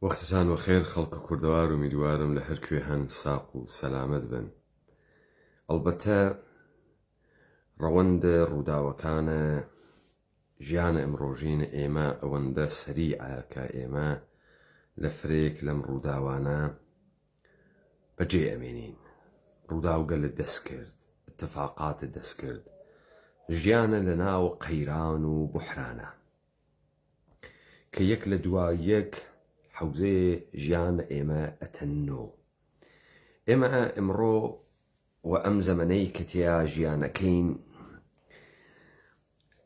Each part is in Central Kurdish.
وەختتان وەخێر خەڵکە کوردەوار و میدوارم لە هەر کوێ هەن ساق و سەلامەت بن. ئەلبەتە ڕەوەندە ڕووداوەکانە ژیانە ئەمڕۆژینە ئێمە ئەوەندە سەریعە کە ئێمە لە فرێک لەم ڕووداوانە بەجێ ئەمێنین. ڕووداوگە لە دەست کرد، اتفاقاتە دەست کرد، ژیانە لە ناو قەیران و بوحرانە کە یەک لە دوای یەک حوزەیە ژیان ئێمە ئەتەنۆ. ئێمە ئەمڕۆ و ئەم زەمەنەی کە تیا ژیانەکەین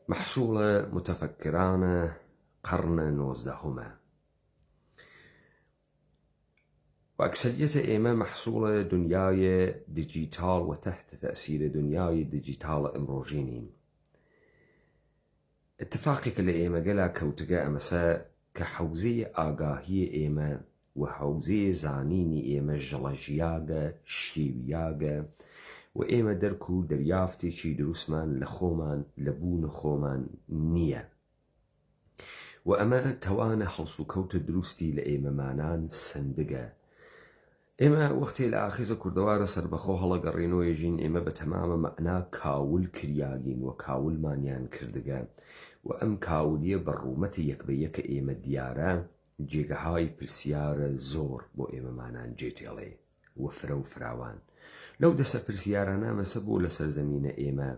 مەحسوڵە متەفەکرانە قەرنە 19ەمە و ئەکسەریەتە ئێمە مەحسوڵە دنیای دیجیتال و تحت تەأسیرە دنیای دیجیتال ئەمڕۆژینین. اتفاقێکە لە ئێمە گەلا کەوتگە ئەمەسە کە حوزەی ئاگاهی ئێمە و حوزەی زانینی ئێمە ژەڵەژیاگە شێویاگە و ئێمە دەرک و دەریافتێکی دروستمان لە خۆمان لە بوون خۆمان نییە و ئەمە تەوانە هەڵس و کەوتە دروستی لە ئێمەمانان سندگە. ئێمە وەختێ لە ئاخیزە کوردەوارە سەربەخۆ هەڵەگەڕێنەوەی ژین ئێمە بە تەمامە مەعنا کاول کریاگین و کاولمانیان کردگە و ئەم کاولیە بەڕوومەتی یەک بە یەکە ئێمە دیارە جێگەهای پرسیارە زۆر بۆ ئێمەمانان جێتێڵێ و فرە و فراوان. لەو دەسە پرسیارانە مەسە بۆ لە سەرزەمینە ئێمە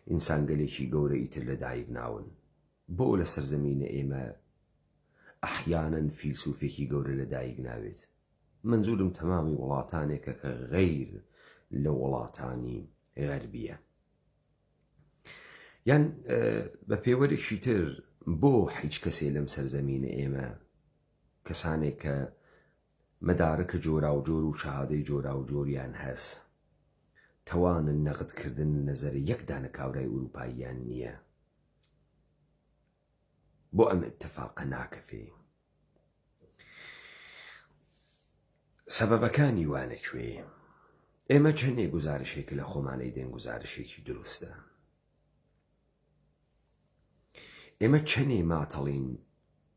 ئینسانگەلێکی گەورە ئیتر لە دایک ناون، بۆ لە سەرزەمینە ئێمە ئەحیانەن فیلسوفێکی گەورە لە دایک ناوێت. منزولم تەمامی وڵاتانێکە کە غەیر لە وڵاتانی غەربیە. یان بە پێوەرێکی تر بۆ هیچ کەسێ لەم سەرزەمینە ئێمە کەسانێک کە مەدارکە جۆرا و جۆر و شەهادەی جۆرا و جۆریان هەست تەوانن نەقدکردن نەزەر یەک دانە کاورای ئوروپاییان نییە. بۆ ئەم اتفاقە ناکەفێ. سەبەبەکانی وانەکوێ؟ ئێمە چەندێک گزارشێکی لە خۆمانەی دێن گزارشێکی دروستە. ئێمە چەندێ ماتەڵین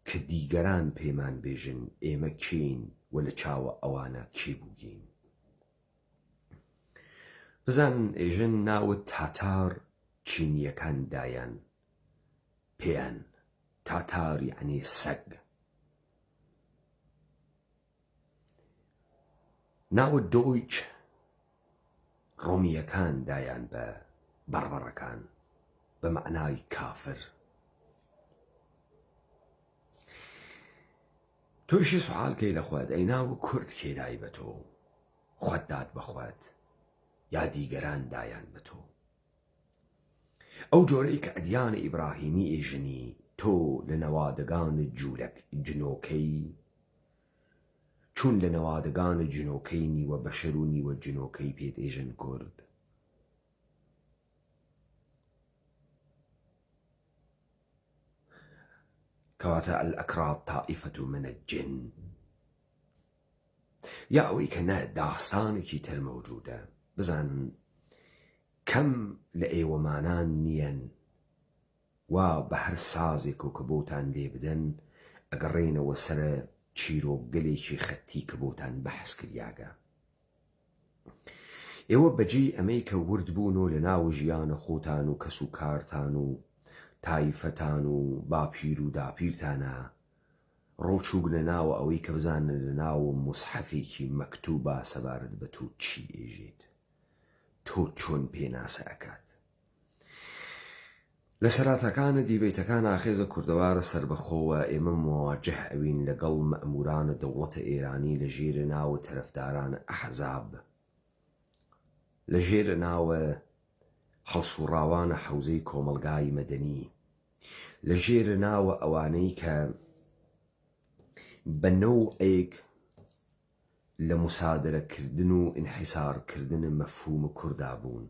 کە دیگەران پێمان بێژن ئێمە کین و لە چاوە ئەوانە کێ بووگین. بزان ئێژن ناوت تاتار چینیەکان دایان پێیان تاتار یعنی سەگ. ناوت دۆیچ ڕۆمیەکان دایان بە بەڕبەڕەکان بە معنای کافر. تۆشی سوحالکەی لە خۆت ئەی ناو کورد کێدای بە تۆ؟ خۆت داد بە خۆت یا دیگەران دایان بە تۆ؟ ئەو جۆرەی کە ئەدیانە ئیبراهیمی ئێژنی تۆ لە نەوادەگان جنۆکەی چون لە نەوادەگان جنۆکەی نیوە بەشەر و نیوە جنۆکەی پێت ئێژن کورد. کەواتە ئەلئەکراد تائیفەت من الجن. یا ئەوەی کە نە داستانێکی تر مەوجودە. بزان کەم لە ئێوەمانان نیەن وا بە هەر سازێک و کە بۆتان لێ بدەن ئەگەڕێنەوە سەرە چیرۆگەلێکی خەتی کە بۆتان بەحس کریاگە. ئێوە بەجێ ئەمەی کە ورد بوون و لە ناو ژیانە خۆتان و کەس و کارتان و تایفەتان و باپیر و داپیرتانە ڕۆچووگنە ناوە ئەوەی کە بزانن لە ناو موسحەفێکی مەکتوبە سەبارەت بە تۆ چی ئێژێت، تۆ چۆن پێناسە ئەکات. لە سەراتەکانە دیبێتەکان ئاخێزە کوردەوارە سەربەخۆوە ئێمە مواجه ئەوین لەگەڵ مەئمورانە دەوڵەتە ئێرانی لە ژێرە ناوە تەرەفدارانە ئەحزاب، لە ژێرە ناوە هەڵسوڕاوانە حەوزەی کۆمەلگای مەدەنی، لە ژێرە ناوە ئەوانەی کە بە نەوعێک لە موسادرەکردن و ئینحیسارکردنە مەفهومە کووردا بوون،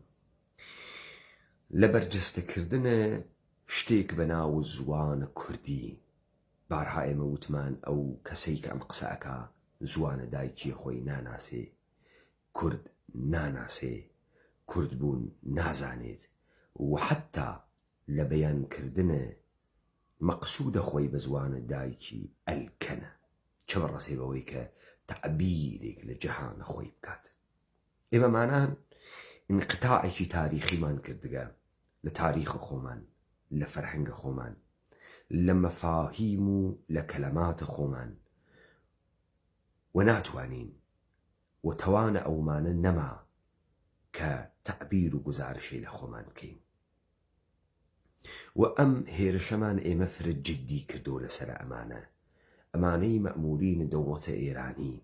لە بەرجەستەکردنە شتێک بە ناو زوانە کوردی. بارها ئێمە وتمان ئەو کەسەی کە ئەم قسەکە زوانە دایکی خۆی ناناسێ، کورد ناناسێ، کورد بوون نازانێت و حتا لە بەیانکردنە مەقسوودە خۆی بە زوانە دایکی ئەلکەنە. چه بەڕەسێ بەوەی کە تەعبیرێک لە جەهانە خۆی بکات. ئێمەمانان انقطاعێکی تاریخیمان کردگە لە تاریخە خۆمان، لە فەرهەنگە خۆمان، لە مەفاهیم و لە کەلەماتە خۆمان، و ناتوانین و توانە ئەومانە نەما کە تەعبیر و گزارشەی لە خۆمان بکەین. و ئەم هێرشەمان ئێمە فرە جددی کردو لەسەر ئەمانەی مەئمورینە دەوڵەتە ئێرانی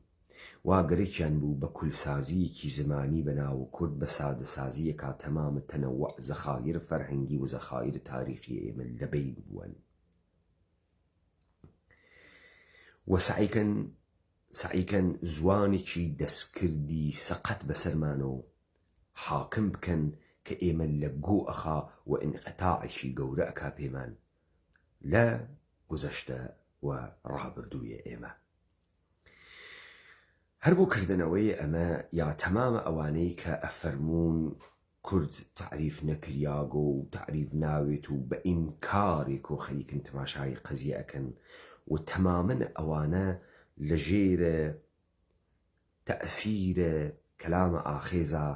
واگەرێکیان بوو بە کولسازیەکی زمانی بەناو کورد بە سادەسازیەکە تەمامە تەنەوع زەخایر فەرهەنگی و زەخایر تاریخی ئێمە لەبەین بوون و سعیکەن زوانێکی دەستکردی سەقەت بەسەرمانەوە حاکم بکەن کە ئێمە لە گۆ ئەخا و ئینقیتاعێکی گەورە ئەکا پێمان لە گوزەشتە و ڕابردوویە ئێمە. هەر بۆ کردنەوەی ئەمە یا تەمامە ئەوانەی کە ئەفەرمون کورد تعریف نەکریاگۆ و تعریف ناوێت و بە ئینکارێک و خەریکن تەماشای قەزیە ئەکەن و تەمامەن ئەوانە لە ژێرە تەئسیرە کەلامە ئاخێزە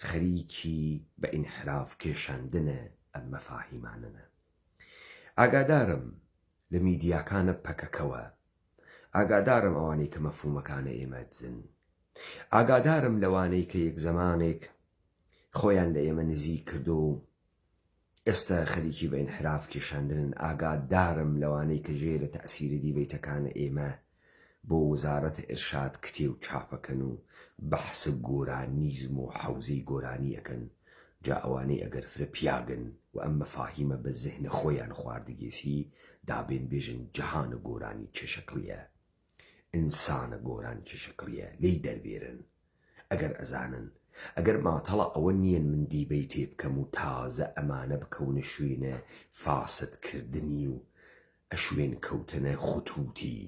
خەریکی بە ئینحراف کێشاندنە ئەم مەفاهیمانەنە. ئاگادارم لە میدیاکانە پەکەکەوە، ئاگادارم ئەوانەی کە مەفهومەکانە ئێمە دزن، ئاگادارم لەوانەی کە یەک زەمانێک خۆیان لە ئێمە نزیک کردو و ئێستا خەریکی بە ئینحراف کێشاندنن، ئاگادارم لەوانەی کە ژێرە تەئسیرە دیبەیتەکانە ئێمە بۆ وەزارەتە ئێرشاد کتێ و چاپەکەن و بەحسە گۆرانیزم و حەوزەی گۆرانی ئەکەن، جا ئەوانەی ئەگەر فرە پیاگن و ئەم مەفاهیمە بە زێهنە خۆیان خواردگێسی دابێن بێژن جەهانە گۆرانی چه شەکڵیە، ئینسانە گۆران چه شەکڵیە، لی دەربێرن. ئەگەر ئەزانن ئەگەر ماتەڵە ئەوە نیەن من دیبەی تێ بکەم و تازە ئەمانە بکەونە شوێنە فاسدکردنی و ئەشوێن کەوتنە خوتوتی.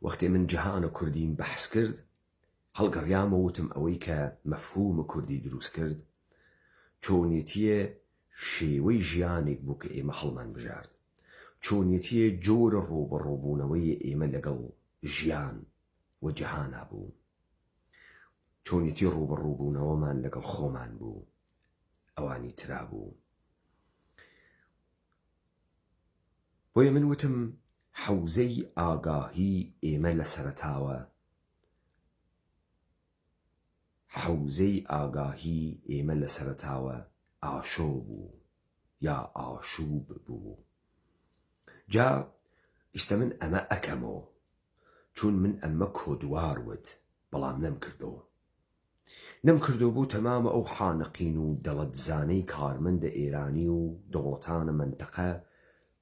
وەختێ من جەهانە کوردیم بەحس کرد، هەڵگەڕیامە وتم ئەوەی کە مەفهومە کوردی دروست کرد چۆنیەتیە شێوەی ژیانێک بوو کە ئێمە هەڵمان بژارد، چۆنیەتیە جۆرە ڕۆبەڕۆبوونەوەی ئێمە لەگەڵ ژیان و جەهانا بوو، چۆنیەتی ڕۆبەڕۆبوونەوەمان لەگەڵ خۆمان بوو، ئەوانی ترا بوو. بۆیە من وتم حەوزەی ئاگاهی ئێمە لە سەرەتاوە، حەوزەی ئاگاهی ئێمە لە سەرەتاوە ئاشۆ بوو یا ئاشوب بوو. جا ئیستە من ئەمە ئەکەمەوە چون من ئەمە کۆدوار وت، بەڵام نەمکردو بوو تەمامە ئەو حانقین و دەڵەتزانەی کارمەندە ئێرانی و دەوڵەتانە مەنتەقە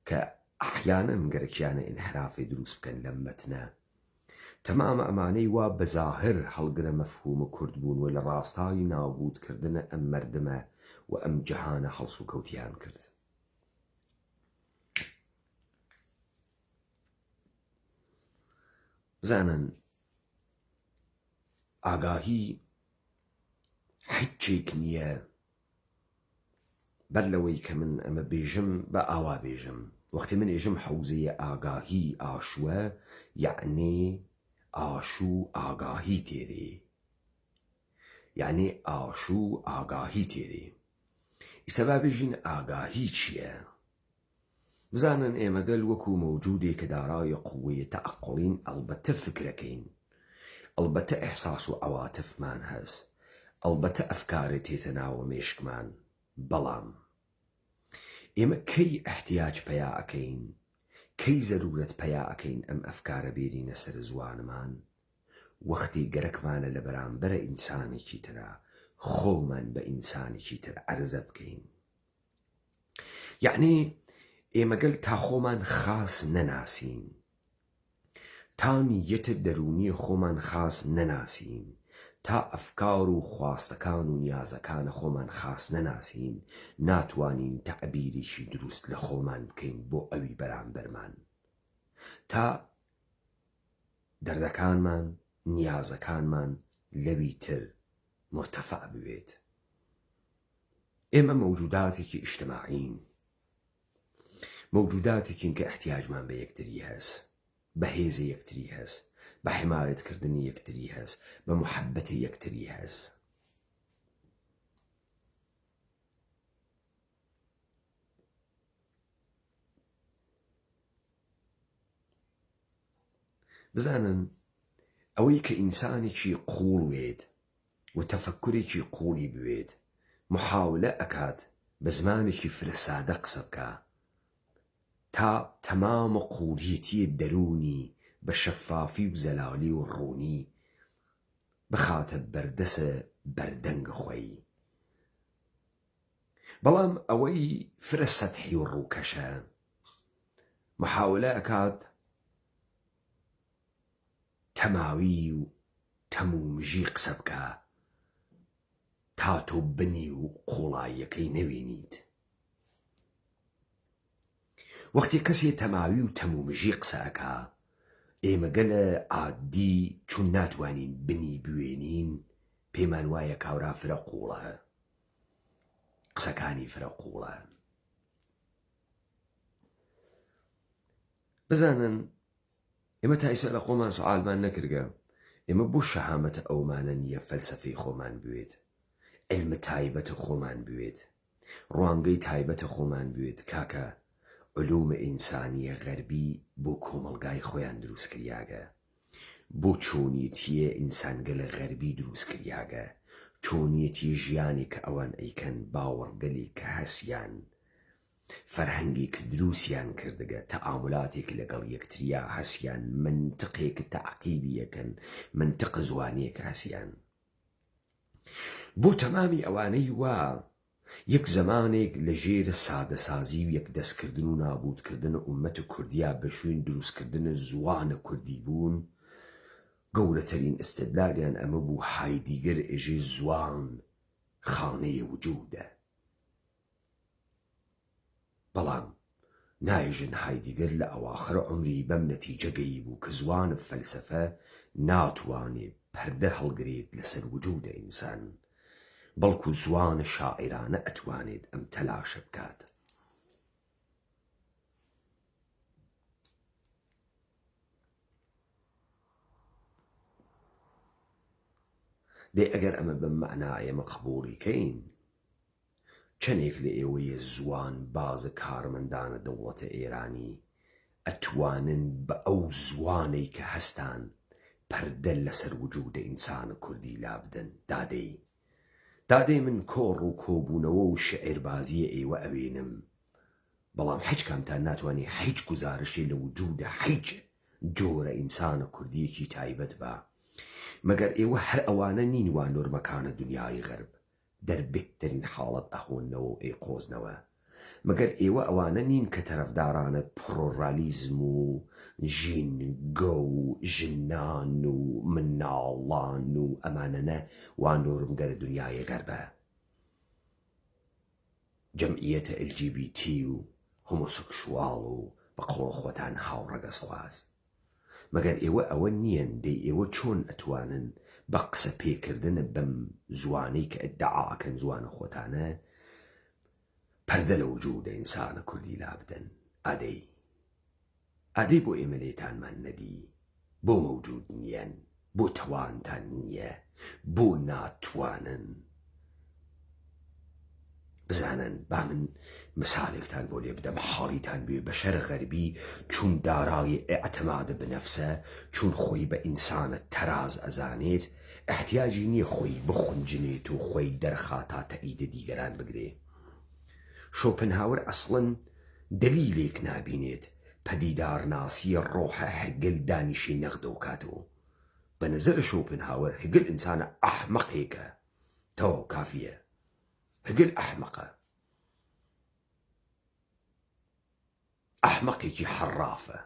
کە ئەحیانەن گەرەکیانە ئینحرافی دروست بکەن لەم مەتنە، تەمامە ئەمانەی وا بەزاهر هەڵگرە مەفهومە کورد بوون و لە ڕاستای نابودکردنە ئەم مەردمە و ئەم جەهانە هەڵس و کەوتیان کرد. بزانن ئاگاهی هیچێک نییە بەر لەوەی کە من ئەمە بێژم بە ئاوا بێژم. وەختی من ئێژم حەوزەیە ئاگاهی ئاشووە، یعنی ئاشوو ئاگاهی تێرێ، یعنی ئاشوو ئاگاهی تێرێ. ئیستا با بێژین ئاگاهی چییە؟ بزانن ئێمە گەل وەکو مەوجودێک کە دارای قووەیە تەعەقڵین، ئەڵبەتە فکرەکەین، ئەڵبەتە ئێحساس و عەواتفمان هەست، ئەڵبەتە ئەفکارە تێتە ناوە مێشکمان، بەڵام ئێمە کەی ئەحتیاج پەیا ئەکەین، کەی زەرورەت پەیا ئەکەین ئەم ئەفکارە بێرینە سەر زوانمان؟ وەختی گەرەکمانە لە بەرامبەرە ئینسانێکی ترە خۆمان بە ئینسانێکی تر عەرزە بکەین. یعنی ئێمە گەل تا خۆمان خاس نەناسین، تا نیەتە دەرونی خۆمان خاس نەناسین، تا ئەفکار و خواستەکان و نیازەکانە خۆمان خاس نەناسین، ناتوانین تەعبیرێکی دروست لە خۆمان بکەین بۆ ئەوی بەرامبەرمان، تا دەردەکانمان نیازەکانمان لەوی تر مرتەفع بوێت. ئێمە مەوجوداتێکی ئیجتماعین، مەوجوداتێکین کە احتیاجمان بە یەکتری هەست، بە هێزی یەکتری هەست، بە حمایەتکردنی یەکتری هەست، بە محەبەتی یەکتری هەست. بزانن ئەوەی کە ئینسانێکی قوڵ وێت و تەفەکورێکی قوڵی بوێت محاولە ئەکات بە زمانێکی فرەسادە قسە بکە تا تەمامە قوڵیەتی دەرونی بە شەفافی و زەلالی و ڕوونی بخاتە بەردەسە بەردەنگە خۆی. بەڵام ئەوەی فرە سەتحی و ڕووکەشە محاولە ئەکات تەماوی و تەمومژی قسە بکە تا تۆ بنی و قوڵاییەکەی نەوێنیت. وەختی کەسێ تەماوی و تەمومژی قسە ئەکا ئێمە گەلە عادی چون ناتوانین بنی بوێنین پێمان وایە کاورا فرە قوڵە، قسەکانی فرە قوڵە. بزانن ئێمە تا ئێستا لە خۆمان سوالمان نەکردگە ئێمە بۆ شەهامەتە ئەومانە نییە فەلسەفەی خۆمان بوێت، علمە تایبەتە خۆمان بوێت، ڕوانگەی تایبەتە خۆمان بوێت کاکە علومە ئینسانیە غەربی بۆ کۆمەلگای خۆیان دروست کریاگە، بۆ چۆنیەتیە ئینسانگەلە غەربی دروست کریاگە، چۆنیەتی ژیانی کە ئەوان ئەیکەن باوەڕگەلی کە هەسیان فەرهەنگی کە دروستیان کردگە، تەعاملاتێک لەگەڵ یەکتریا هەسیان، منتقێک تەعقیبی یەکەن، منتق زوانەیە کە هەسیان. بۆ تەمامی ئەوانەی وا یەک زەمانێک لە ژێرە سادەسازی و یەکدەستکردن و نابودکردن ئومەتە کوردیا بە شوێن دروستکردنە زوانە کوردی بوون، گەورەترین ئستدلالیان ئەمە بوو هایدیگەر ئێژێ زوان خانەیە وجودە. بەڵام نایژن هایدیگەر لە ئەواخر عمری بەم نەتیجە گەیی بوو کە زوانە فەلسەفە ناتوانێت پەردە هەڵگرێت لەسەر وجودە ئینسان، بەڵکو زوانە شاعیرانە ئەتوانێت ئەم تەلاشە بکات. دێ ئەگەر ئەمە بەم مەعنا ئێمە قبوڵی کەین، چەندێک لە ئێوەیە زوان بازە کارمەندانە دەوڵەتە ئێرانی ئەتوانن بە ئەو زوانەی کە هەستان پەردە لەسەر وجودە ئینسانە کوردی لابدەن. دادەی من کۆڕ و کۆبوونەوە و شعیربازیە ئێوە ئەوێنم، بەڵام هیچ کامتان ناتوانێت هیچ گزارشی لە وجودە هیچ جۆرە ئینسانە کوردیەکی تایبەت بە مەگەر ئێوە هەر ئەوانە نین وا نۆرمەکانە دنیای غەرب دەربێتترین حاڵەت ئەهۆنەوە و ئێقۆزنەوە، مەگەر ئێوە ئەوانە نین کە تەرەفدارانە پرۆڕالیزم و ژینگە و ژنان و مناڵان و ئەمانەنە وا نۆرمگەرە دنیای غەربە، جەمعیەتە LGBT و هۆمۆسێکشواڵ و بە قۆڵ خۆتان هاوڕەگەز خواست. مەگەر ئێوە ئەوە نییەن، دەی ئێوە چۆن ئەتوانن بە قسە پێکردنە بەم زوانەی کە ئەدعاکەن زوانە خۆتانە پەردە لە وجودە ئینسانە کوردی لابدەن؟ ئادەی بۆ ئێمە لێتانمان نەدی، بۆ مەوجود نییەن، بۆ تەوانتان نییە، بۆ ناتوانن. بزانن با من مثالێکتان بۆ لێ بدەم حاڵیتان بێ بە شەر غەربی چون دارای ئێعتمادە بنەفسە، چون خۆی بە ئینسانە تەراز ئەزانێت احتیاجی نییە خۆی بخونجنێت و خۆی دەرخاتە تەئیدە دیگەران بگرێ. شۆپنهاور ئەسڵن دەلیلێک نابینێت پەدیدارناسیە ڕۆحە هەگەل دانیشی نەغدە و کاتەوە. بە نەزەرە شۆپنهاور هەگەل ئینسانە ئەحمەقێکە، تەواو کافیە، هەگەل ئەحمەقە، ئەحمەقێکی حەڕافە،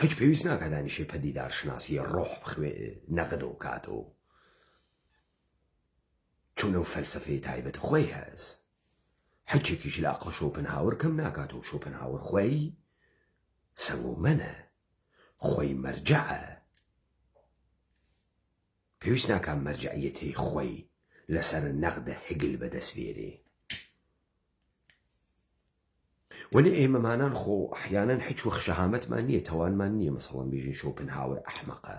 هیچ پێویست ناکە دانیشی پەدیدارشناسیە ڕۆح بخوێ نەغدە و کاتەوە، چون ئەو فەلسەفەی تایبەت خۆی هەست. هیچێکیش لە عەقڵە شۆپنهاور کەم ناکاتەوە. شۆپنهاور خۆی سەمومەنە، خۆی مەرجەعە، پێویست ناکات مەرجەعیەتەی خۆی لەسەر نەقدە هگل بەدەستێرێ. ولی ئێمەمانان خۆ ئەحیانەن هیچ وەخت شەهامەتمان نییە، تەوانمان نییە مەسەڵەن بێژین شۆپنهاور ئەحمەقە،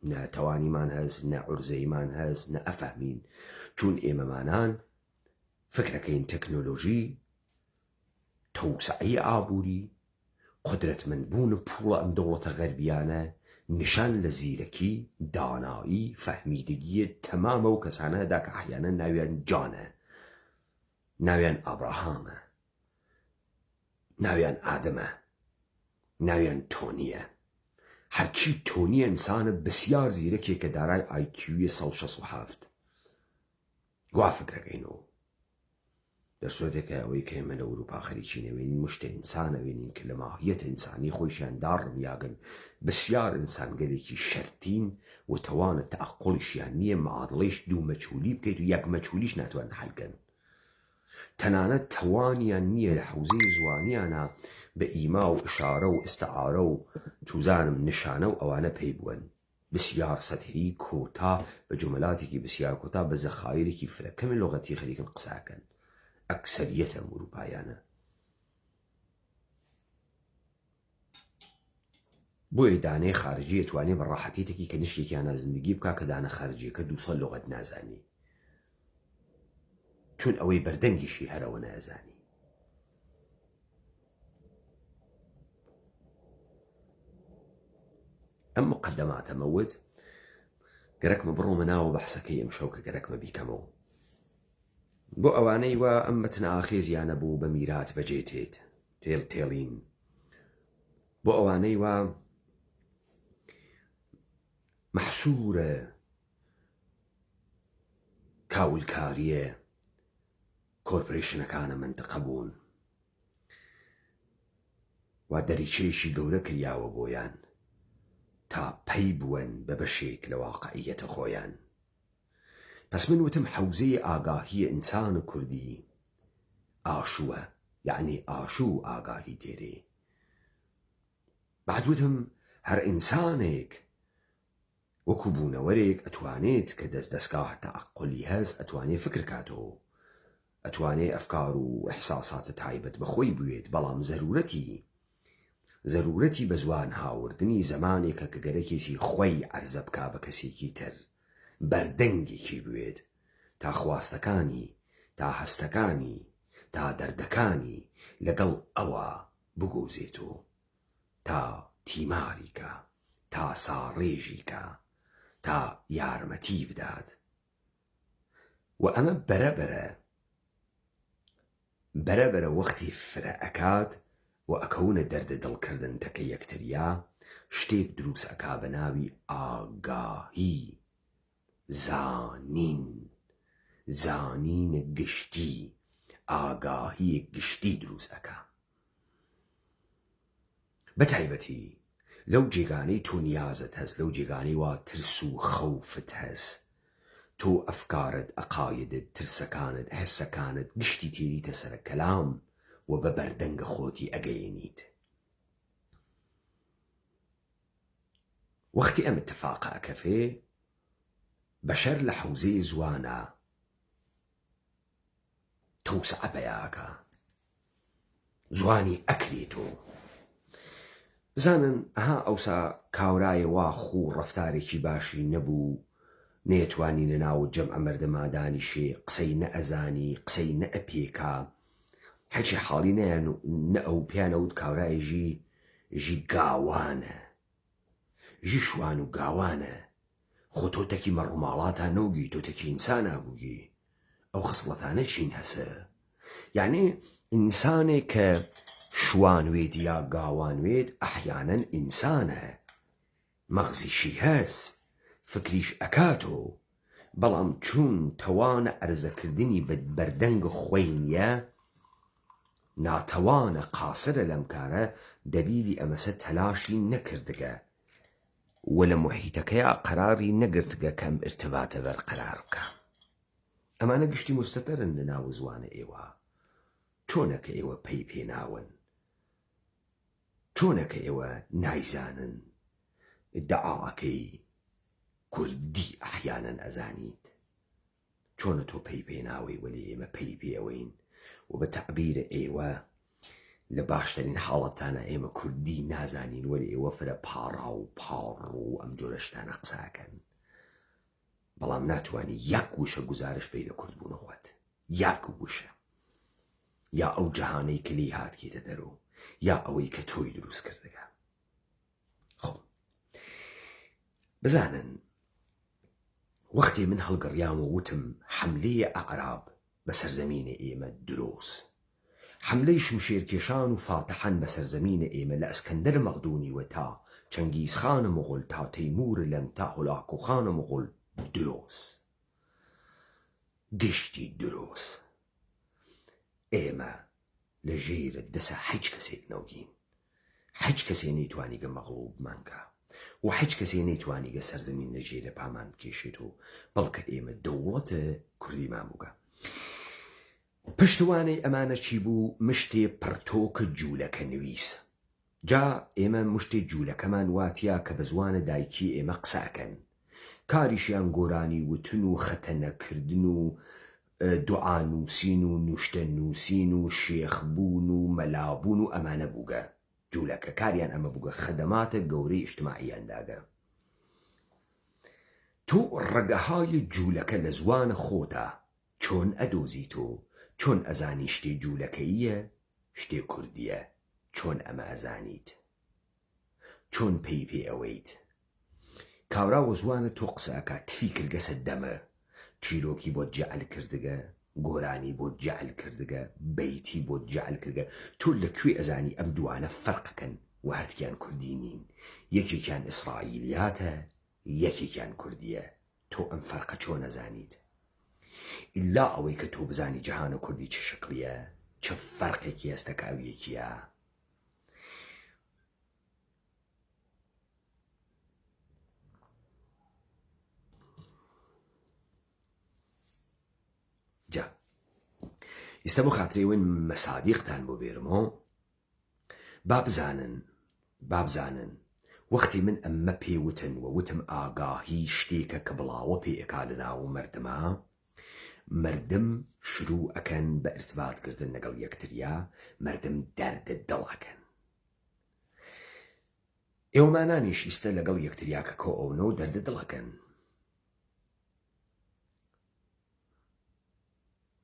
نە تەوانیمان هەست، نە عورزەیمان هەست، نە ئەفەهمین، چون ئێمەمانان فکرەکەین تەکنۆلۆژی، تەوسعی ئابووری، قدرەتمەندبوون و پوڵە ئەم دەوڵەتە غەربیانە نیشان لە زیرەکی، دانایی، فەهمیدگیە تەمامە و کەسانەدا کە ئەحیانە ناویان جانە، ناویان ئابراهامە، ناویان ئادەمە، ناویان تۆنیە. هەرچی تۆنیە ئینسانە بسیار زیرەکێک کە دارای ئایکیویە 167. گوا فکرەکەینەوە دەسوێتێکە ئەوەی کە ئێمە لە ئەوروپا خەریکی نەوێنین مشتە ئینسانە وێنین کە لە ماهیەتە ئینسانی خۆیشیان داڕمیاگەن بسیار ئینسان گەلێکی شەرتین و تەوانە تەعەقوڵیشیان نییە معادڵەیش دوو مەجهولی بکەیت و یەک مەجهولیش ناتوانن حەلکەن. تەنانەت تەوانیان نییە لە حوزەی زوانیانە بە ئیما و ئشارە و ئستعارە و چوزانم نیشانە و ئەوانە پێی بوون بسیار سەتحی کۆتا بە جملاتێکی بسیار کۆتا بە زەخایرێکی فرەکەمی لغەتی خەریکن قساکەن. ئەکسەریەتە ئەوروپایانە. بۆیە دانەی خارجی ئەتوانێ بە ڕاحەتێکی کە نیشتێکیانە زندگی بکا کە دانە خارجیەکە 200 لغەت نازانی، چون ئەوەی بەردەنگیشی هەرەوە نازانی. ئەم مقدماتەمەوت گەرەکمە بڕۆمە ناوە بەحسەکەی ئەمشەو کە گەرەکمە بیکەمەوە بۆ ئەوانەی وە ئەم مەتنە ئاخێزیانە بوو بە میرات بەجێتێت تێڵین، بۆ ئەوانەی وە مەحسوورە کاولکاریە کۆرپۆرێشنەکانە منتقە بوون و دەریچەیەکی گەورە کریاوە بۆیان تا پەی بوون بە بەشێک لە واقعیەتە خۆیان. پس من وتم حوزەی ئاگاهی ئینسان و کوردی ئاشووە، یعنی ئاشوو ئاگاهی تێرێ. بعد وتم هەر ئینسانێک وەکو بوونەوەرێک ئەتوانێت کە دەستگاه تەعەقولی هەست ئەتوانێت فکر کاتەوە، ئەتوانێت ئەفکار و ئەحساساتە تایبەت بەخۆی بوێت، بەڵام زەرورەتی بە زوان هاوردنی زەمانێکە کە گەرەکێکی خۆی عەرزە بکا بە کەسێکی تر، بەردەنگێکی بوێت تا خواستەکانی، تا هەستەکانی، تا دەردەکانی لەگەڵ ئەوە بگۆزێتەوە، تا تیماریکە، تا ساڕێژیکە، تا یارمەتی بدات. و ئەمە بەرەبەرە وەختی فرە ئەکات و ئەکەونە دەردە دڵکردن تەکە یەکتریا شتێک دروست ئەکا بە ناوی ئاگاهی، زانینە گشتی، ئاگاهی گشتی دروست ئەکا. بە تایبەتی لەو جێگانەی تۆ نیازت هەست، لەو جێگانەی وا ترس و خەوفت هەست، تۆ ئەفکارت، ئەقایدت، ترسەکانت، هەسەکانت گشتی تێریتە سەرە کەلام و بە بەردەنگە خۆتی ئەگەیەنیت. وەختی ئەم اتفاقە ئەکەفێ بەشەر لە حوزەی زوانە تەوسعە پەیاکە، زوانی ئەکرێتۆ. بزانن ئەها ئەوسا کاورایە وا خوو ڕەفتارێکی باشی نەبوو، نەیەتوانینە ناو جەمعە مەردەما دانیشێ، قسەی نەئەزانی، قسەی نەئەپێکا، هەرچی حاڵی نە ئەو پیانەوت کاورایە ژی گاوانە، ژی شوان و گاوانە. خۆ تۆ تەکی مەڕووماڵاتە نەوگی، تۆ تەکی ئینسانە بووگی. ئەو خسڵەتانە چین هەسە؟ یعنی ئینسانێک کە شوانوێت یا گاوانوێت ئەحیانەن ئینسانە، مەغزیشی هەست، فکریش ئەکاتۆ، بەڵام چون تەوانە عەرزەکردنی بەردەنگ خۆی نییە، ناتەوانە، قاسرە لەم کارە، دەلیلی ئەمەسە تەلاشی نەکردگە و لە محیتەکەیە قەراری نەگرتگە کەم ئرتباتە بەرقەرار بکە. ئەمانە گشتی مستەتەرن لە ناو زوانە ئێوە. چۆنەکە ئێوە پێی پێناون؟ چۆنەکە ئێوە نایزانن دەعاکەی کوردی ئەحیانەن ئەزانیت؟ چۆنە تۆ پێی ناوەی وەلی ئێمە پێی پێوەین و بە تعبیرە ئێوە لە باشترین حاڵەتانە ئێمە کوردی نازانین وەلی ئێوە فرە پاڕا و پاڕ و ئەم جۆرە شتانە قساکەن، بەڵام ناتوانانی یەک وشە گزارش پێی لە کورد بوون خوات، یەک وشە، یا ئەو جەهانەی کلی هاتکیتە دەرۆ یا ئەوەی کە تۆی دروست کردەکە. خۆ بزانن وەختی من هەڵگەڕیام و وتم حملەیە ئەعراب بە سەرزەمینە ئێمە دروست، حملەی شمشێرکێشان و فاتحان بە سەرزەمینە ئێمە لە ئەسکەندەر مەقدونیوە تا چەنگیزخانە مغول تا تەیمورە لەنگ تا هولاکوخانە مغول دروست، گشتی دروست. ئێمە لە ژێرە دەسە هیچ کەسێک نەوگین، هیچ کەسێ نەیتوانیگە مەغڵوبمانکە و هیچ کەسێ نەیتوانیگە سەرزەمین لە ژێرە پامان بکێشێت و بەڵکە ئێمە دەوڵەتە کوردیمان بووگە. پشتوانەی ئەمانە چی بوو؟ مشتێ پەرتۆکە جوولەکە نوویس. جا ئێمە مشتێ جوولەکەمان واتیا کە بە زوانە دایکی ئێمە قساکەن، کاریشیان گۆرانی وتن و خەتە نەکردن و دوعا نووسین و نوشتە نووسین و شێخبوون و مەلابوون و ئەمانە بووگە. جوولەکە کاریان ئەمە بووگە، خەدەماتە گەورەی ئیجتماعیانداگە. تۆ ڕەگەهای جوولەکە لە زوانە خۆتا چۆن ئەدۆزی تۆ، چۆن ئەزانی شتێ جوولەکەیە شتێ کوردیە، چۆن ئەمە ئەزانیت، چۆن پێی ئەوەیت. کاورا وە زوانە تۆ قسەکە تفی کردگە سەدەمە، چیرۆکی بۆ جەعل کردگە، گۆرانی بۆ جەعل کردگە، بەیتی بۆ جەعل کردگە. تۆ لەکوێ ئەزانی ئەم دوانە فەرقەکەن و هەرتیان کوردی نین، یەکێکیان ئیسرائیلیاتە یەکێکیان کوردیە. تۆ ئەم فەرقە چۆن ئەزانیت؟ ئیلا ئەوەی کە تۆ بزانی جەهانە کوردی چه شکلیە، چه فەرقێکی هەستە کاویەکیە. جا ئێستا بۆ خاترێوەن مەسادیقتان بۆ بێرمەوە، بابزانن وەختی من ئەمە پێوتن و وتم ئاگاهی شتێکە کە بڵاوە پێ ئەکا لەناو مردمە، مردم شروع ئەکەن بە ئرتباطکردن لەگەڵ یەکتریا، مردم دەردە دڵەکەن. ئێوەمانانیش ئیستە لەگەڵ یەکتریا کە کۆ ئەونە و دەردە دڵەکەن.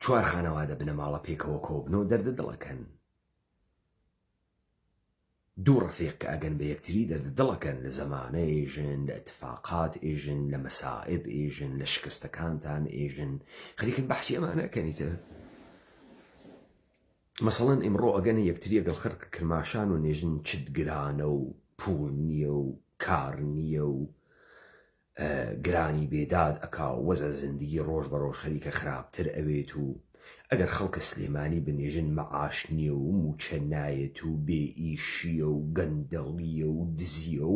چوار خانەوادە بنە ماڵە پێکەوە کۆبنە و دەردە دڵەکەن. دوو ڕفیق کە ئەگەن بە یەکتری دەردە دڵەکەن، لە زەمانە ئێژن، لە ئەتفاقات ئێژن، لە مەسائب ئێژن، لە شکستەکانتان ئێژن. خەریکن بەحسی ئەمانە ئەکەنیتە. مەسەڵەن ئیمڕۆ ئەگەنە یەکتری ئەگەڵ خەرق کرماشان و نێژن چت گرانە و پوڵ نییە و کار نییە و گرانی بێداد ئەکا و وەزە زندگی ڕۆژ بە ڕۆژ خەریکە خراپتر ئەوێت و ئەگەر خەڵکە سلێمانی بنێژن مەعاش نییە و موچە نایەت و بێ ئیشیە و گەندەڵیە و دزیە و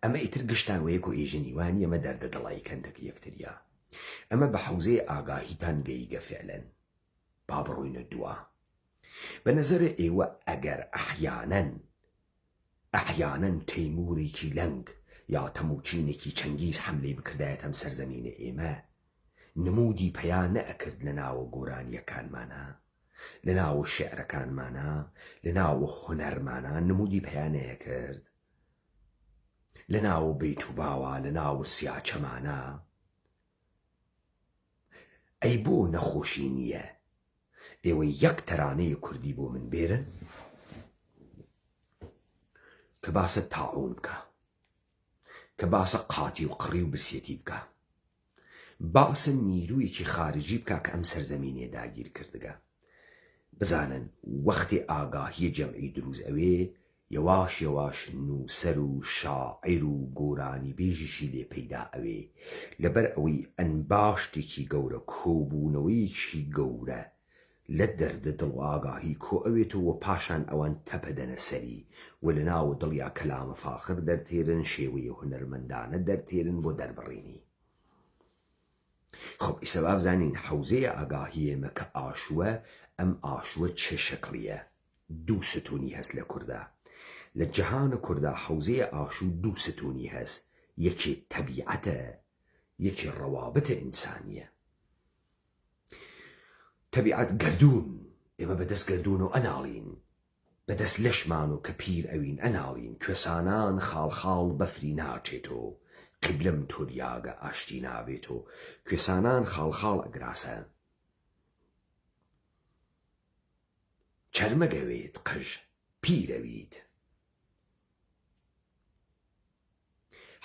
ئەمە ئیتر گشتان وەیەک و ئێژنیوانی ئەمە دەردە دڵی کەندەکە یەکتریا. ئەمە بە حەوزەی ئاگاهیتان گەیگە فعلەن. با بڕۆینە دووە. بە نەزەرە ئێوە ئەگەر ئەحیانەن تەیمورێکی لەنگ یا تەموچینێکی چەنگیز حەملەی بکردایەت ئەم سەرزەمینە ئێمە، نمودی پەیان نەئەکرد لە ناوە گۆرانیەکانمانە، لە ناوە شێعرەکانمانە، لە ناوە هونەرمانە نمودی پەیان نەیەکرد، لە ناوە بەیت و باوە، لە ناوە سیاچەمانە. ئەی بۆ نەخۆشی نییە ئێوە یەک تەرانەیە کوردی بۆ من بێرن کە باسە تاعون بکە، کە باسە قاتی و قڕی و برسێتی بکە، باسە نیرویەکی خارجی بکە کە ئەم سەرزەمینێ داگیر کردگە. بزانن وەختی ئاگاهیە جەمعی دروست ئەوێ، یەواش یەواش نووسەر و شاعیر و گۆرانی بێژیشی لێ پەیدا ئەوێ، لەبەر ئەوەی ئەنباشتێکی گەورە، کۆبوونەوەیەکی گەورە لە دەردە دڵ و ئاگاهی کۆ ئەوێتەوە، پاشان ئەوان تەپەدەنە سەری و لە ناوە دڵیا کەلامە فاخر دەرتێرن، شێوەیە هونەرمەندانە دەرتێرن بۆ دەربڕینی. خۆ ئیسە بابزانین حەوزەیە ئاگاهی ئێمە کە ئاشووە، ئەم ئاشووە چه شەکڵیە؟ دوو ستوونی هەست لە کووردا. لە جەهانە کووردا حەوزەیە ئاشوو دوو ستوونی هەست، یەکێ تەبیعەتە، یەکێ ڕەوابطە ئینسانیە. تەبیعەت گەردوون، ئێمە بەدەست گەردوون و ئەناڵین، بەدەست لەشمان و کە پیر ئەوین ئەناڵین، کوێسانان خاڵخاڵ بەفری ناچێتۆ، قیبلەم تۆریاگە ئاشتی نابێتۆ، کوێسانان خاڵخاڵ ئەگراسە. چەرمەگەوێت قژ پیرەویت،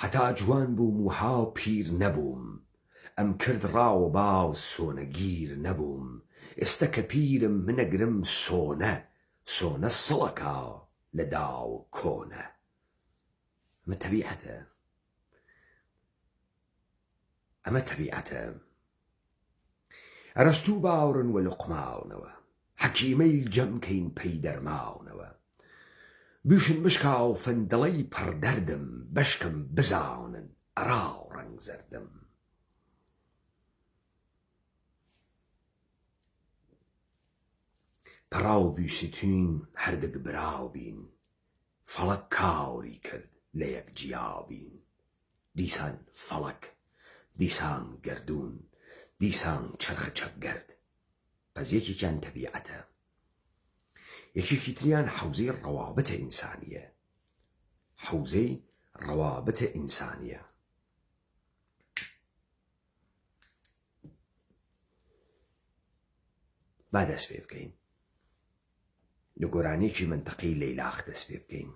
هەتا جوان بووم و هاو پیر نەبووم، ئەم کرد ڕاوە باو سۆنەگیر نەبووم، ئێستا کە پیرم منەگرم سۆنە، سۆنە سڵەکا لە داو کۆنە. ئەمە تەبیعەتە، ئەمە تەبیعەتە. ئەرەستوو باوڕن وە لوقماونەوە، حەکیمەی جەمکەین پەی دەرماونەوە، بیشن بشکاو فەندڵەی پڕدەردم، بەشکم بزاونن ئەراو ڕەنگ زەردم. پەڕاو بیستین هەردەگ براو بین، فەڵەک کاوری کرد لە یەک جیاوبین، دیسان فەڵەک، دیسان گەردوون، دیسان چەرخە چەپگەرد. پەس یەکێکیان تەبیعەتە، یەکێکی تریان حەوزەی ڕەوابەتە ئینسانیە، حەوزەی ڕەوابەتە ئینسانیە. با دەست پێ بکەین، لە گۆرانێکی منتەقەی لەیلاخ دەست پێ بکەین.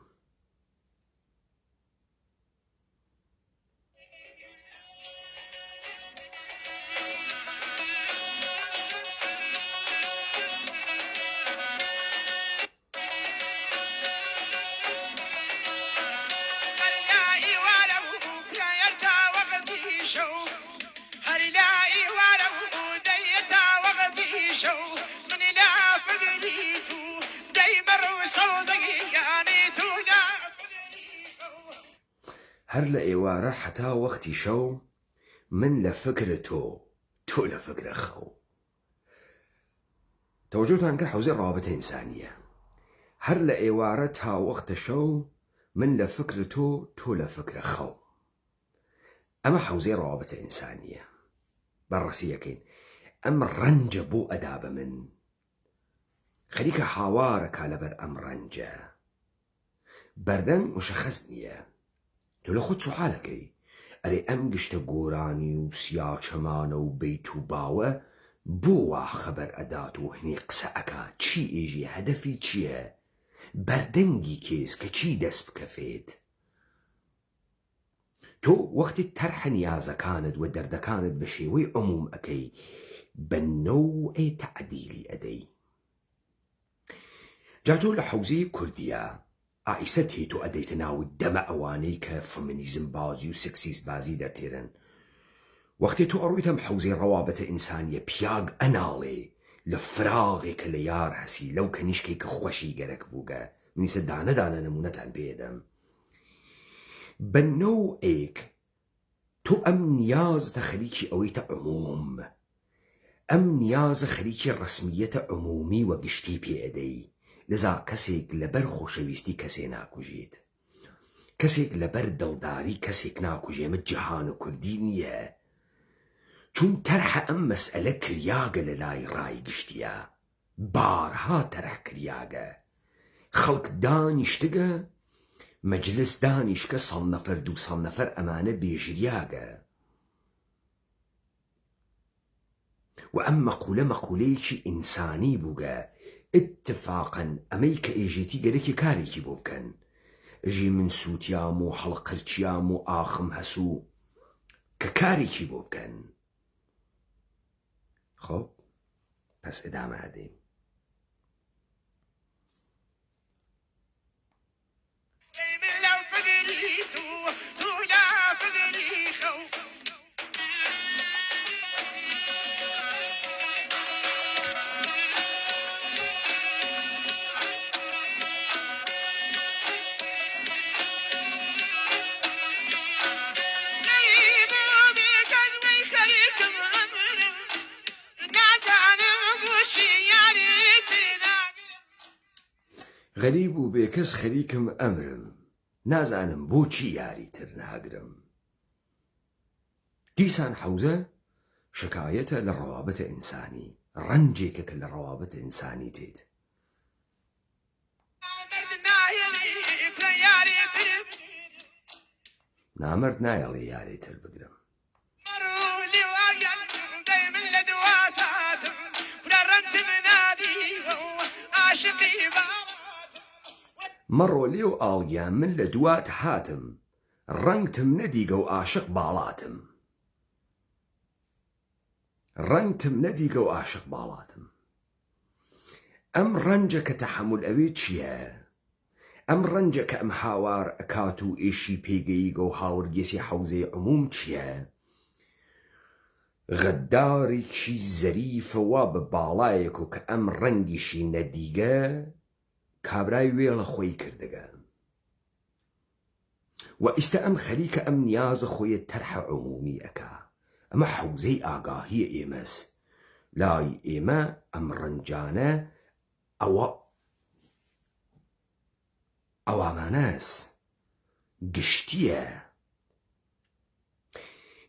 هەر لە ئێوارە حەتا وەختی شەو، من لە فکر تۆ لە فکرە خەو. تەوەجۆتان کرد حەوزەی ڕەوابەتە ئینسانیە. هەر لە ئێوارە تا وەختە شەو، من لە فکر تۆ لە فکرە خەو. ئەمە حەوزەی ڕەوابەتە ئینسانیە. بەڕەسی یەکەین، ئەم ڕەنجە بۆ ئەدا بە من، خەریکە هاوارەکا لەبەر ئەم ڕەنجە. بەردەنگ مشەخەس نییە، تۆ لە خۆت سوحالەکەی، ئەرێ ئەم گشتە گۆرانی و سیاچەمانە و بەیت و باوە بۆ وا خەبەر ئەدات و هەنێ قسە ئەکا، چی ئێژێ، هەدەفی چییە، بەردەنگی کێس کە چی دەست بکەفێت. تۆ وەختی تەرحە نیازەکانت و دەردەکانت بە شێوەی عموم ئەکەی، بە نەوعی تەعدیلی ئەدەی. جا تۆ لە حەوزەی کوردیە ئائیسە تێت و ئەدەیتە ناو دەمە ئەوانەی کە فەمینیزم بازی و سکسیست بازی دەرتێرن. وەختی تۆ ئەڕوویتەم حەوزەی ڕەوابەتە ئینسانیە، پیاگ ئەناڵێ لە فراغێکە لە یار هەسی، لەو کەنیشکەی کە خۆشی گەرەک بووگە. منیسە دانە دانە نمونەتان پێدەم. بە نەوعێک تۆ ئەم نیازتە خەریکی ئەوەیتە عموم، ئەم نیازە خەریکی ڕسمیەتە عمومی وە گشتی پێدەی. لذا کەسێک لەبەر خۆشەویستی کەسێ ناکوژێت، کەسێک لەبەر دڵداری کەسێک ناکوژێ. ئەمە جیهان کوردی نییە، چون تەرحە ئەم مەسئلە کریاگە لە لای ڕای گشتیە، بارها تەرح کریاگە، خەڵک دانیشتگە، مەجلس دانیشکە، 100 نەفەر 200 نەفەر ئەمانە بێژریاگە. و ئەم مەقولە مەقولەیەکی ئینسانی بووگە. اتفاقا ئەمەی کە ئێژێتی گەرەکی کارێکی بۆ بکەن، ئەژی من سووتیام و هەڵقرچیام و ئاخم هەسوو کە کارێکی بۆ بکەن. خۆ پس ئەدامە ئەدەین. غەریب و بێکەس خەریکم ئەمرم، نازانم بۆچی یاری تر ناگرم. دیسان حەوزە شکایەتە لە ڕەوابەتە ئینسانی. ڕەنجێکە لە ڕەوابەت ئینسانی تێت. نامەرد نایەڵێ یاریتر بگرم. مەڕۆ لێو ئاڵگیان من لە دوات هاتم، ڕەنگتم نەدیگە و عاشق باڵاتم. ڕەنگتم نەدیگە و عاشق باڵاتم. ئەم ڕەنجە کە تەحەموول ئەوێ چییە؟ ئەم ڕەنجە کە ئەم هاوار ئەکات و ئێشی پێگەیگە و هاوڕگێسی حەوزەی عموم چییە؟ غەدارێکی زەریفەوە بە باڵایەک و کە ئەم ڕەنگیشی نەدیگە کابرای وێڵە خۆی کردەگە و ئیستا ئەم خەریکە ئەم نیازە خۆیە تەرحە عمومی ئەکا. ئەمە حەوزەی ئاگاهیە ئێمەس. لای ئێمە ئەم ڕەنجانە ئەوامانەس گشتیە.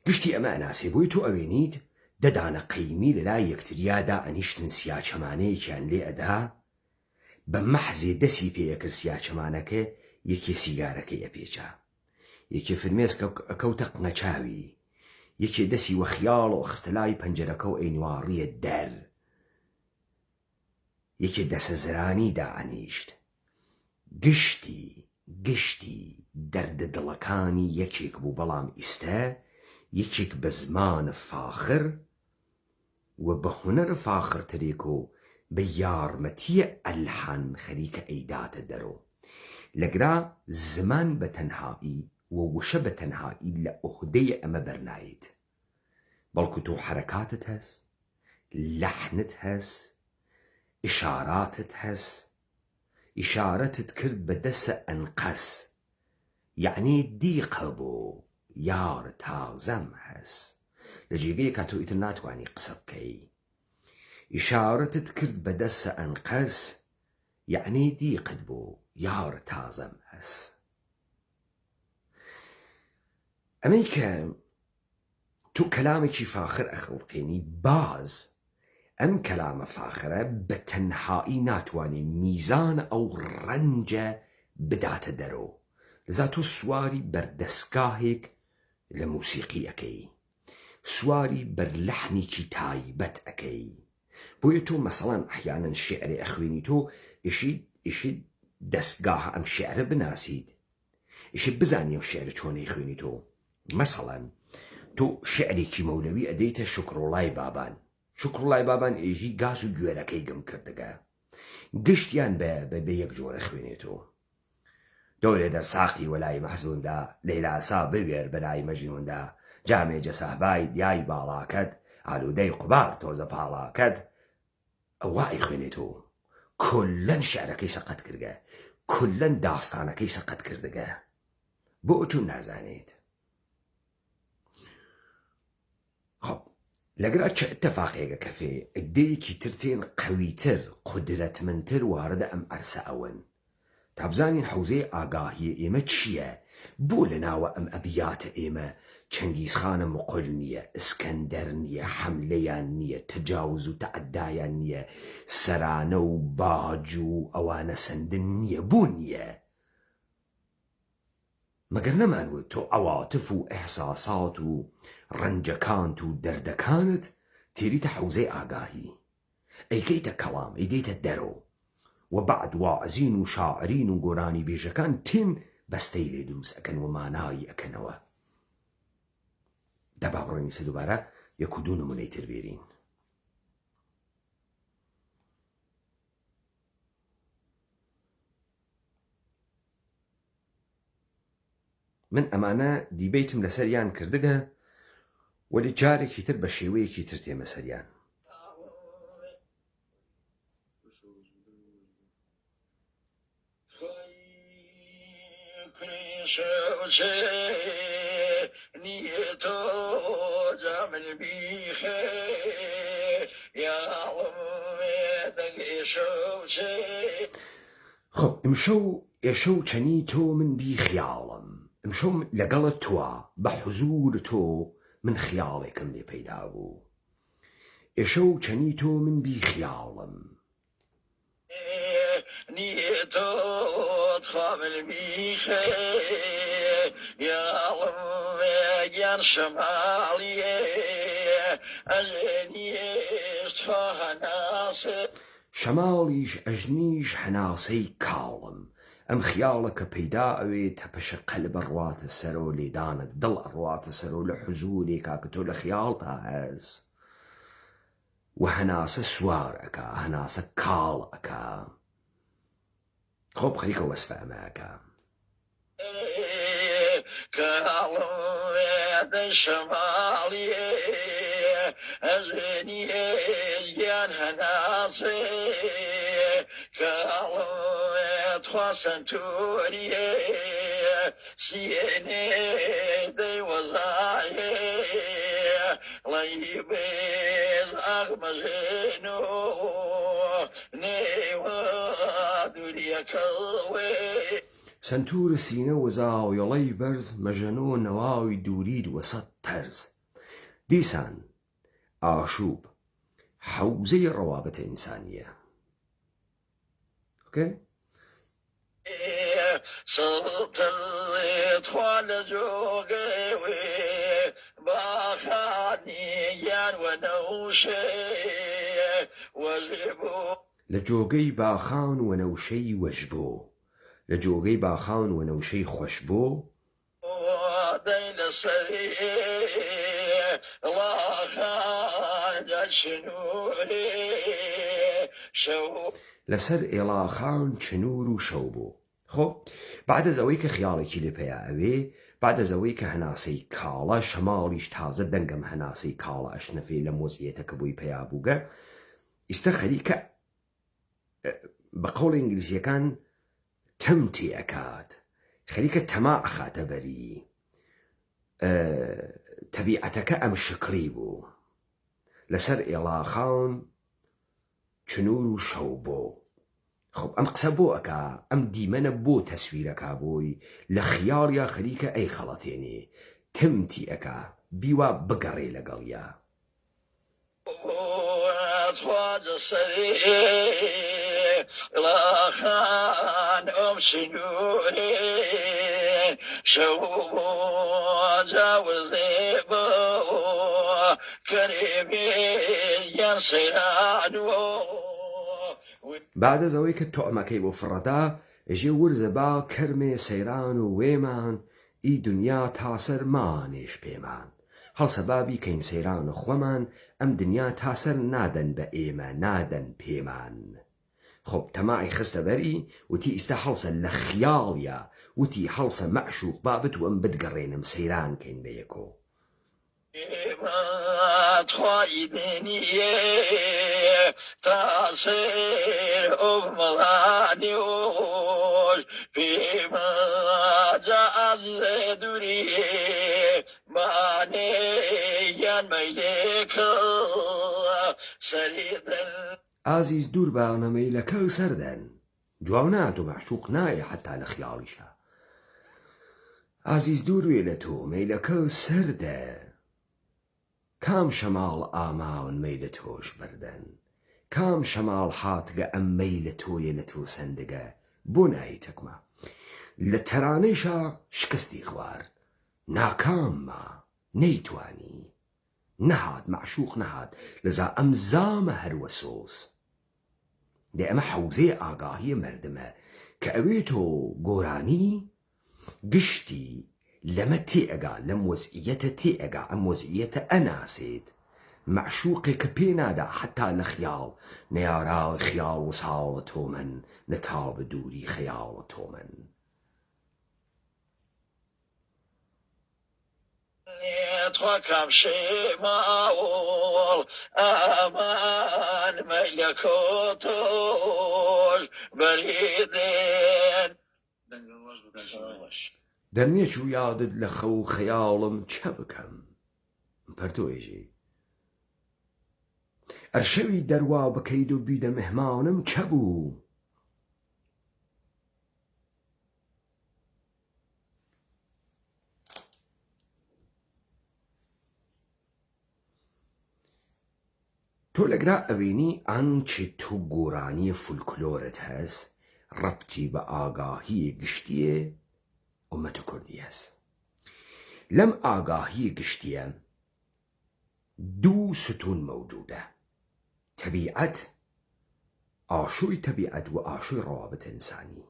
گشتی ئەمە ئەناسێ بۆی تۆ ئەوێنیت دەدانە قەیمی لە لای یەکتریادا ئەنیشتن سیاچەمانەیەکیان لێ ئەدا، بە مەحزێ دەسی پێیەکرد سیاچەمانەکە یەکێ سیگارەکەی ئەپێچا، یەکێ فرمێسکە ئەکەوتە قنەچاوی، یەکێ دەسی وە خیاڵ و خستە لای پەنجەرەکە و ئەینواڕیە دەر، یەکێ دەسە زرانیدا ئەنیشت. گشتی دەردە دڵەکانی یەکێک بوو، بەڵام ئیستە یەکێک بە زمانە فاخر و بە هونەر فاخرترێک و بە یارمەتیە ئەلحان خەریکە ئەیداتە دەرۆ. لەگرا زمان بە تەنهایی و وشە بە تەنهایی لە ئوهدەیە ئەمە بەرنایت، بەڵکو تۆ حەرەکاتت هەست، لەحنت هەست، ئیشاراتت هەست. ئیشارەتت کرد بە دەسە ئەنقەس، یعنی دیقە بۆ یار تازەم هەست، لە جێگەیەکە تۆ ئیتر ناتوانی قسە بکەی. ئیشارەتت کرد بە دەسە ئەنقەس، یعنی دیقت بۆ یار تازەم هەست. ئەمەی کە تۆ کەلامێکی فاخر ئەخڵقێنی، باز ئەم کەلامە فاخرە بە تەنهایی ناتوانێ میزان ئەو ڕەنجە بداتە دەرۆ. لەذا تۆ سواری بەردەستگاهێک لە موسیقی ئەەکەی، سواری بەرلەحنێکی تایبەت ئەەکەی. بۆیە تۆ مەسەڵەن ئەحیانەن شێعرێ ئەخوێنی، تۆ ئیشی دەستگاهە ئەم شێعرە بناسیت، ئیشی بزانی ئەو شێعرە چۆنەی خوێنی تۆ. مەسەڵەن تۆ شێعرێکی مەولەوی ئەدەیتە شوکڕۆڵای بابان. شوکڕۆڵای بابان ئێژی گاز و گوێرەکەی گم کردەگە، گشتیان بە یەک جۆرە خوێنێتەوە. دەورێ دەرساقی وەلای مەحزوندا، لەیلاسا بوێر بەلای مەجنوندا، جامێجە سەحبای دیای باڵاکەت، ئالوودەی قوبار تۆزە پاڵاکەت. ئەوای خوێنێتەوە. کولەن شێعرەکەی سەقەت کردگە، کولەن داستانەکەی سەقەت کردگە. بۆ چون نازانێت. خۆ لەگرا چه اتفاقێکە کەفێ ئەدەیەکی ترتێن قەویتر قودرەتمەندتر واردە ئەم ئەرسە ئەوەن، تا بزانین حەوزەی ئاگاهیە ئێمە چییە. بۆ لە ناوە ئەم ئەبیاتە ئێمە چەنگیزخانە مقل نییە، ئسکەندەر نییە، حەملەیان نییە، تەجاوز و تەعەدایان نییە، سەرانە و باج و ئەوانە سندن نییە. بۆ نییە؟ مەگەر نەمانوێت تۆ عەواتف و ئەحساسات و ڕەنجەکانت و دەردەکانت تێریتە حەوزەی ئاگاهی، ئەیکەیتە کەڵام، ئەیدەیتە دەرۆ، و بەعد واعزین و شاعرین و گۆرانی بێژەکان تێن بەستەی لێ دروست ئەکەن و مانایی ئەکەنەوە. دەبا بڕۆین سە دووبارە یەک و دوو نمونەی تر بێرین. من ئەمانە دیبەیتم لەسەریان کردگە، وەلی جارێکی تر بە شێوەیەکی تر تێمە سەریان. خۆ ئەمشەو ئێشەو چەنی تۆ من بی خیاڵم، ئەمشەو لەگەڵت تووە، بە حوزور تۆ من خیاڵێکم لێ پەیدا بوو. ئێشە و چەنی تۆ من بیخیاڵم نیتۆت خامل بیخێ یاڵم گیان شەماڵیێ ئەژێنیێشت خوا هەناسێ شەماڵیش ئەژنیش هەناسەی کاڵم ئەم خیاڵە کە پەیدا ئەوێ تەپەشە قەلب ڕواتە سەرۆ لێدانت دڵ ئەڕواتە سەرۆ لە حوزورێکا کە تۆ لە خیاڵتا هەز و هەناسە سوار ئەکا هەناسە کاڵ ئەکا خۆب خەریکە وەسفە ئەمەکە کاڵم شەماڵیێ ئەژێنیێ گیان هەناسێ کاڵم تخوا سنتوریێ سیێنێ دەیوەزایێڵەی بێز ئاغمەژێنۆ نێوە دووریەکەوێ سنتور سینە وەزاویەڵەی بەرز مەژەنۆ نەواوی دوورید وەسەد تەرز دیسان ئاشوب حەوزەی ڕەوابەتە ئینسانیە تخوا لە جۆگەوێ باخانی یان وەنەوشێ وەژێبوو لە جۆگەی باخان وەنەوشەی وەژبۆ لە جۆگەی باخان وەنەوشەی خۆشبۆ دەی لەسەری ڵاخانجا چنوورێ شەو لەسەر ئێڵاخان چنوور و شەو بۆ خۆ بعد ئەز ئەوەی کە خیاڵێکی لێ پێیا ئەوێ بعد ئەز ئەوەی کە هەناسەی کاڵە شەماڵیش تازە دەنگەم هەناسەی کاڵە ئەشنەفێ لە مۆزیەتە کە بۆی پێیا بووگە ئیستە خەریکە بە قەوڵ ئینگلیزیەکان تەمتی ئەکات خەریکە تەما ئەخاتە بەری تەبیعەتەکە ئەم شکلی بوو لەسەر ئێڵاخان چنوور و شەو بۆ خب ئەم قسە بۆ ئەکا ئەم دیمەنە بۆ تەسویرەکا بۆی لە خیاڵیا خەریکە ئەی خەڵەتێنێ تمتی ئەکا بیوا بگەڕێ لەگەڵیا تواجە سەری ڵاخان ئەم سنوورێ شەو جاوزێ بۆ کەرێمێ یان سەیرانوە بعد ئەز ئەوەی کە تۆعمەکەی بۆ فڕەدا ئەژێ ورزە با کەرمێ سەیران و وێمان ئی دنیا تاسەر مانێش پێمان هەڵسەبابی کەین سەیرانە خۆمان ئەم دنیا تاسەر نادەن بە ئێمە نادەن پێمان خۆب تەماعی خستە بەری وتی ئیستا هەڵسە لە خیاڵیا وتی هەڵسە مەعشوق بابت و ئەم بتگەڕێنم سەیران کەین بە یەکۆ توایی دێنیێ تاسێر ئۆف مەڵانیۆش پێمە جازێ دووریێ مانێ یان مەیلێکە سەریدن ئازیز دوور بە نەمەیلەکە سەردەن جواب نات و مەعشوق نایە حتا لە خیاڵیشە ئازیز دوور وێ لە تۆ مەیلەکە سەردە کام شەماڵ ئاماون مەیلە تۆش بەردەن کام شەماڵ هاتگە ئەم مەیلە تۆیە لە تۆ سندگە بۆ نایی تەکمە لە تەرانەیشا شکستی خوارد ناکاممە نەیتوانی نەهات مەعشوق نەهات لەزا ئەم زامە هەروەسۆس دێ ئەمە حەوزەی ئاگاهیە مەردمە کە ئەوێ تۆ گۆرانی گشتی لەمە تێئەگا لەم وەزعیەتە تێئەگا ئەم وەزعیەتە ئەناسێت مەعشوقێکە پێ نادا حتا لە خیاڵ نەیاراوە خیاڵ وساڵە تۆ من نەتا بە دووری خەیاڵە تۆ من توا کام شێماوڵ ئامان مەیلەکۆتۆش بەریدێن دەرنێچ و یادت لە خەو خەیاڵم چە بکەم پەرتۆێژی ئەرشەوی دەروا بکەید و بیدە مهمانم چە بوو تۆ لەگرا ئەوێنی ئەنچی تو گۆرانی فولکلۆرت هەست ڕەبتی بە ئاگاهیە گشتیە ئومەت کوردی هەست. لەم ئاگاهیە گشتیە دوو ستون مەوجودە: تەبیعەت، ئاشووی تەبیعەت و ئاشووی ڕەوابط ئینسانی.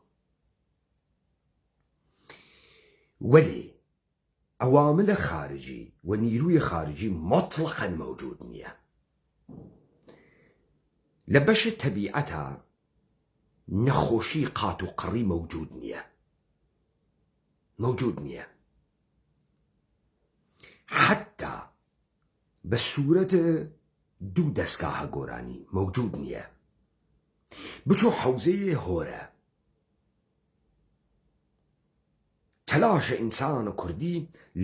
وەلێ عواملە خارجی و نیروی خارجی مطلقاً موجود نییە. لە بەشە تەبیعەتە نەخۆشی قات و قڕی موجود نییە، موجود نییە. حتا بە سوورەتە دوو دەستگاهە گۆرانی موجود نییە. بچۆ حەوزەیە هۆرە، تەلاشە ئینسانە کوردی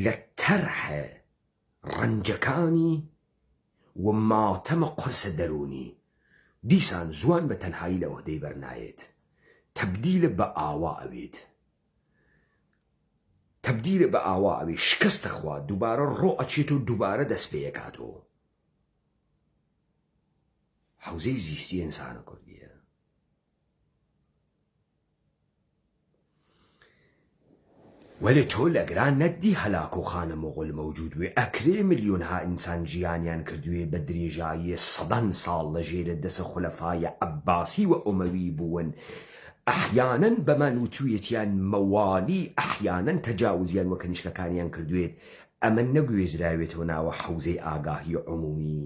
لە تەرحە ڕەنجەکانی و ماتەمە قورسە دەرونی دیسان زوان بە تەنهایی لە وەحدەی بەرنایێت، تەبدیلە بە ئاوا ئەوێت، تەبدیلە بە ئاوا ئەوێ شکستە خوا دووبارە ڕۆ ئەچێت و دووبارە دەست پێیەکاتەوە. حەوزەی زیستی ئینسانە کوردیە. وەلی تۆ لەگران نەتدی هەلاک و خانە مۆغۆل موجود وێ ئەکرێ ملیۆنها ئینسان ژیانیان کردوێ بە درێژایی سەدان ساڵ لە ژێرە دەسە خولەفای عەباسی و ئومەوی بوون. ئەحیانەن بە مانوتوویەتیان مەوالی، ئەحیانەن تەجاوزیان وە کەنیشکەکانیان کردوێت. ئەمە نەگوێزراوێتەوە ناوە حەوزەی ئاگاهی عمومی.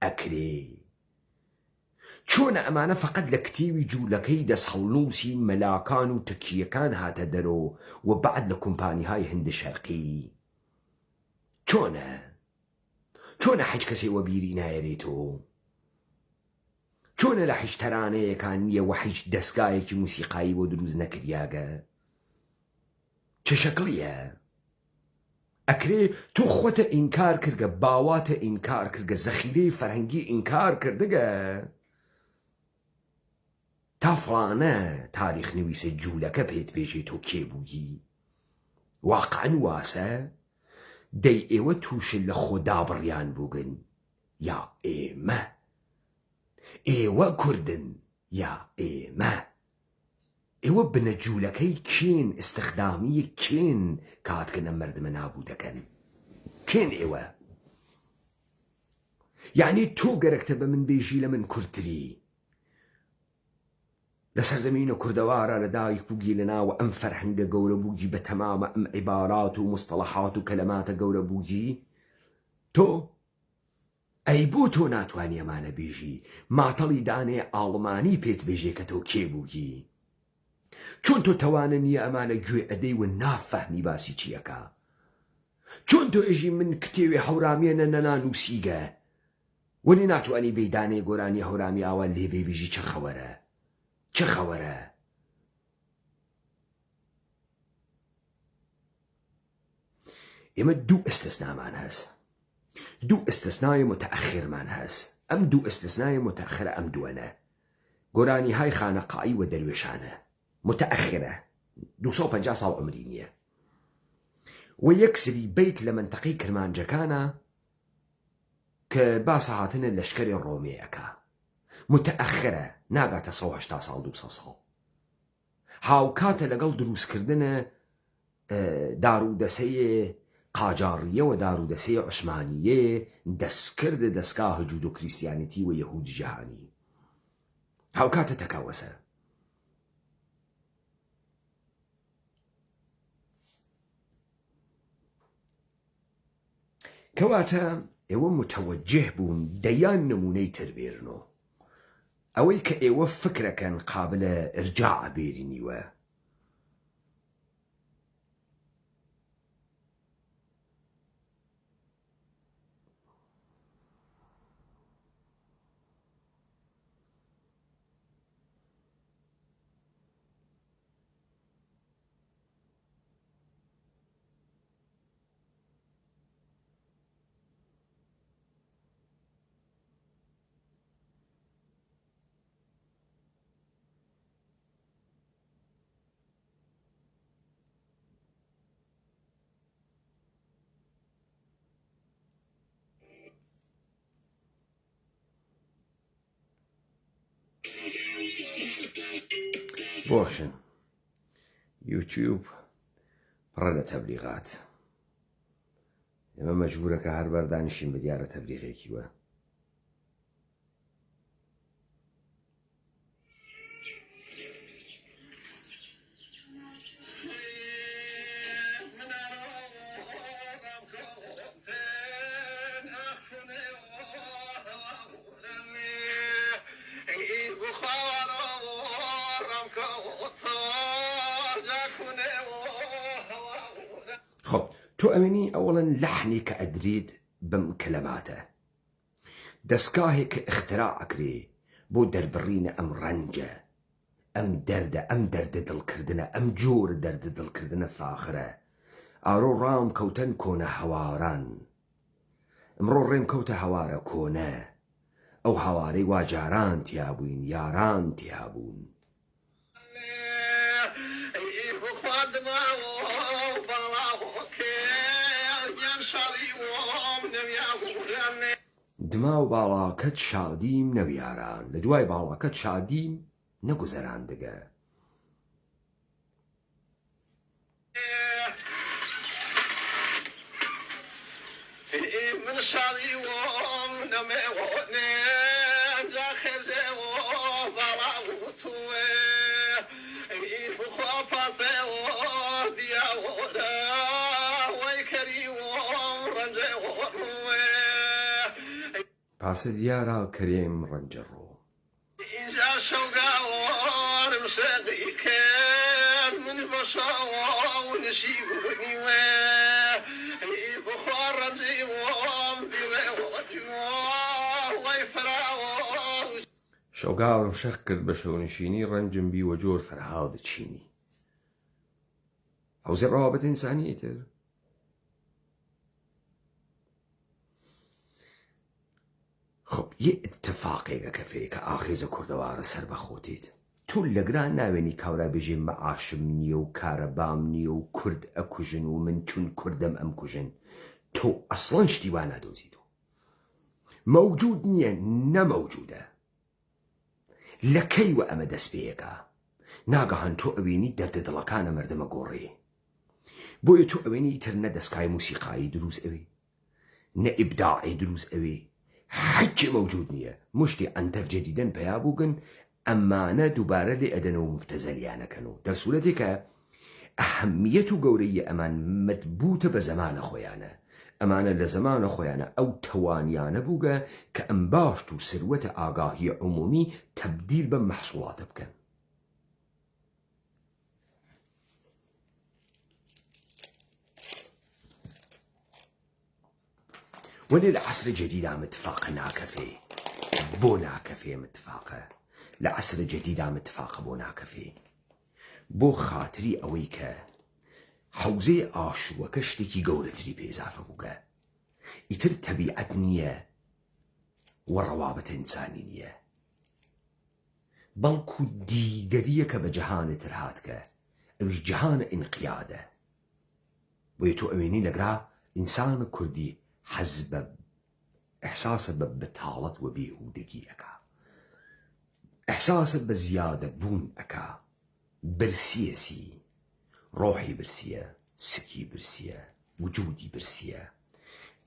ئەکرێ چۆنە ئەمانە فەقەت لە کتێوی جوولەکەی دەسهەڵنووسی مەلاکان و تەکیەکان هاتە دەرەوە و بەعد لە کۆمپانیهای هەندە شەرقی. چۆنە هیچ کەسێ وە بیری نایەرێتەوە؟ چۆنە لە هیچ تەرانەیەکان نییە و هیچ دەستگایەکی موسیقایی بۆ دروست نەکریاگە؟ چه شەکڵیە؟ ئەکرێ تۆ خۆتە ئینکار کردگە، باواتە ئینکار کردگە، زەخیرەی فەرهەنگی ئینکار کردگە. تا فڵانە تاریخ نویسە جوولەکە پێت بێژێ تۆ کێ بوویی؟ واقعەن واسە؟ دەی ئێوە تووشن لە خۆدا بڕیان بووگن یا ئێمە؟ ئێوە کوردن یا ئێمە؟ ئێوە بنە جوولەکەی کێن، ئستخدامی کێن کاتکەنە مردمە نابوو دەکەن؟ کێن ئێوە؟ یعنی تۆ گەرەکتە بە من بێژی لە من کورتتری لە سەرزەمینە کوردەوارە لە دایک بووگی لە ناوە ئەم فەرهەنگە گەورە بووگی بە تەمامە ئەم عیبارات و مستەڵەحات و کەلەماتە گەورە بووگی. تۆ ئەی بۆ تۆ ناتوانی ئەمانە بێژی؟ ماتەڵی دانێ ئاڵمانی پێت بێژێ کە تۆ کێ بووگی؟ چۆن تۆ توانە نییە ئەمانە گوێ ئەدەی و نافەهمی باسی چیەکە؟ چۆن تۆ ئێژی من کتێوی هەورامێنە نەنانووسیگە وەلی ناتوانی بەیدانێ گۆرانی هەورامی ئاوان لێ بێبێژی؟ چه خەوەرە؟ چه خەوەرە؟ ئێمە دوو ئستثنامان هەست، دوو ئستثنای متەئەخرمان هەست. ئەم دوو ئستثنای متەئەخرە ئەم دووەنە: گۆرانی های خانەقایی و دەروێشانە متەئەخرە، 250 ساڵ عمری نییە، و یەکسری بیت لە منتەقەی کرمانجەکانە کە باسە هاتنە لەشکەری ڕۆمێیەکە. متەئەخرە، ناگاتە 180 ساڵ 200 ساڵ. هاوکاتە لەگەڵ دروستکردنە دارودەسەیە قاجاریە و دارودەسەیە عوسمانیە دەستکردە دەستگاهە جودۆ کریستیانیتی و یەهودی جیهانی. هاوکاتە تەکاوەسە. کەواتە ئێوە متەوەجه بوون دەیان نمونەی تربێرنەوە. ئەوەی کە ئێوە فکرەکەن قابلە ئرجاع بێرینیوە. بۆخشن یوتیوب پڕە لە تەبلیغات ئێمە مەجبورەکە هەر بەردانیشین بە دیارە تەبلیغێکی وە خب تۆ ئەوێنی ئەوڵەن لەحنی کە ئەدرێت بەم کەلەماتە دەستگاهێک کە اختراع ئەکرێ بۆ دەربڕینە ئەم ڕەنجە ئەم دەردە دڵکردنە ئەم جۆرە دەردە دڵکردنە فاخرە ئارۆ ڕام کەوتەن کۆنە هەواران ئەمڕۆ ڕێم کەوتە هەوارە کۆنە ئەو هەوارەی واجاران تیابووین یاران تیابوون دما و باڵاکەت شادیم نەویاران لە دوای باڵاکەت شادیم نەگوزەران دەگە من شادی وام نمی‌وانه جاخزه و بالا و توه ای بخوا پاسه و دیا و دا وای کری و رنجه و روه پاسە دیارە کەرێم ڕەنجە ڕۆ اینجا شوگاوارم سقی کرد من بشاو نشیبونی و ای بخوا رنجی وام بیوه و جوا وای فراو شەوگاوڕم شەق کرد بە شەونشینی ڕەنجم بی وە جۆر فەرهاو دەچینی حوزەی ڕەوابەت ئینسانی ئیتر خب یە اتفاقێکە کەفەیە کە ئاخێزە کوردەوارە سەر بەخۆتیت تۆ لەگران ناوێنی کاورا بێژێ مەعاشم نییە و کارەبام نییە و کورد ئەکوژن و من چون کوردەم ئەم کوژن تۆ ئەسڵەن شتی وا نادۆزیتەوە مەوجود نییە نەمەوجودە لە کەیوە ئەمە دەست پێیەکە ناگەهان تۆ ئەوێنی دەردە دڵەکانە مەردەمە گۆڕێ بۆیە تۆ ئەوێنی ئیتر نە دەستگای موسیقایی دروست ئەوێ نە ئیبداعی دروست ئەوێ حەجێ مەوجود نییە مشتی ئەنتەر جەدیدەن پەیا بووگن ئەمانە دووبارە لێ ئەدەنەوە مبتەزەلیانەکەنەوە دەرسوورەتێکە ئەهەمیەت و گەورەی ئەمان مەدبوتە بە زەمانە خۆیانە ئەمانە لە زەمانە خۆیانە ئەو تەوانیانە بووگە کە ئەم باشت و سروەتە ئاگاهی عمومی تەبدیل بە مەحسوڵاتە بکەن ولی لە عەسرە جەدیدا متفاقە ناکەفێ بۆ ناکەفێ متفاقە لە عەسرە جەدیدا متفاقە بۆ ناکەفێ بۆ خاتری ئەوەی کە حەوزەی ئاشووەکە شتێکی گەورەتری پێ ئیزافە بووگە ئیتر تەبیعەت نییە وە ڕەوابەتە ئینسانی نییە بەڵکو دیگەریە کە بە جەهانتر هاتکە ئەویش جەهانە ئینقیادە بۆیە تۆ ئەوێنی لەگرا ئینسانە کوردی حەز بە ئەحساسە بە بەتاڵەت و بێهودەگی ئەکا ئەحساسە بە زیادە بوون ئەکا برسیەسی ڕۆحی برسیە سکی برسیە وجودی برسیە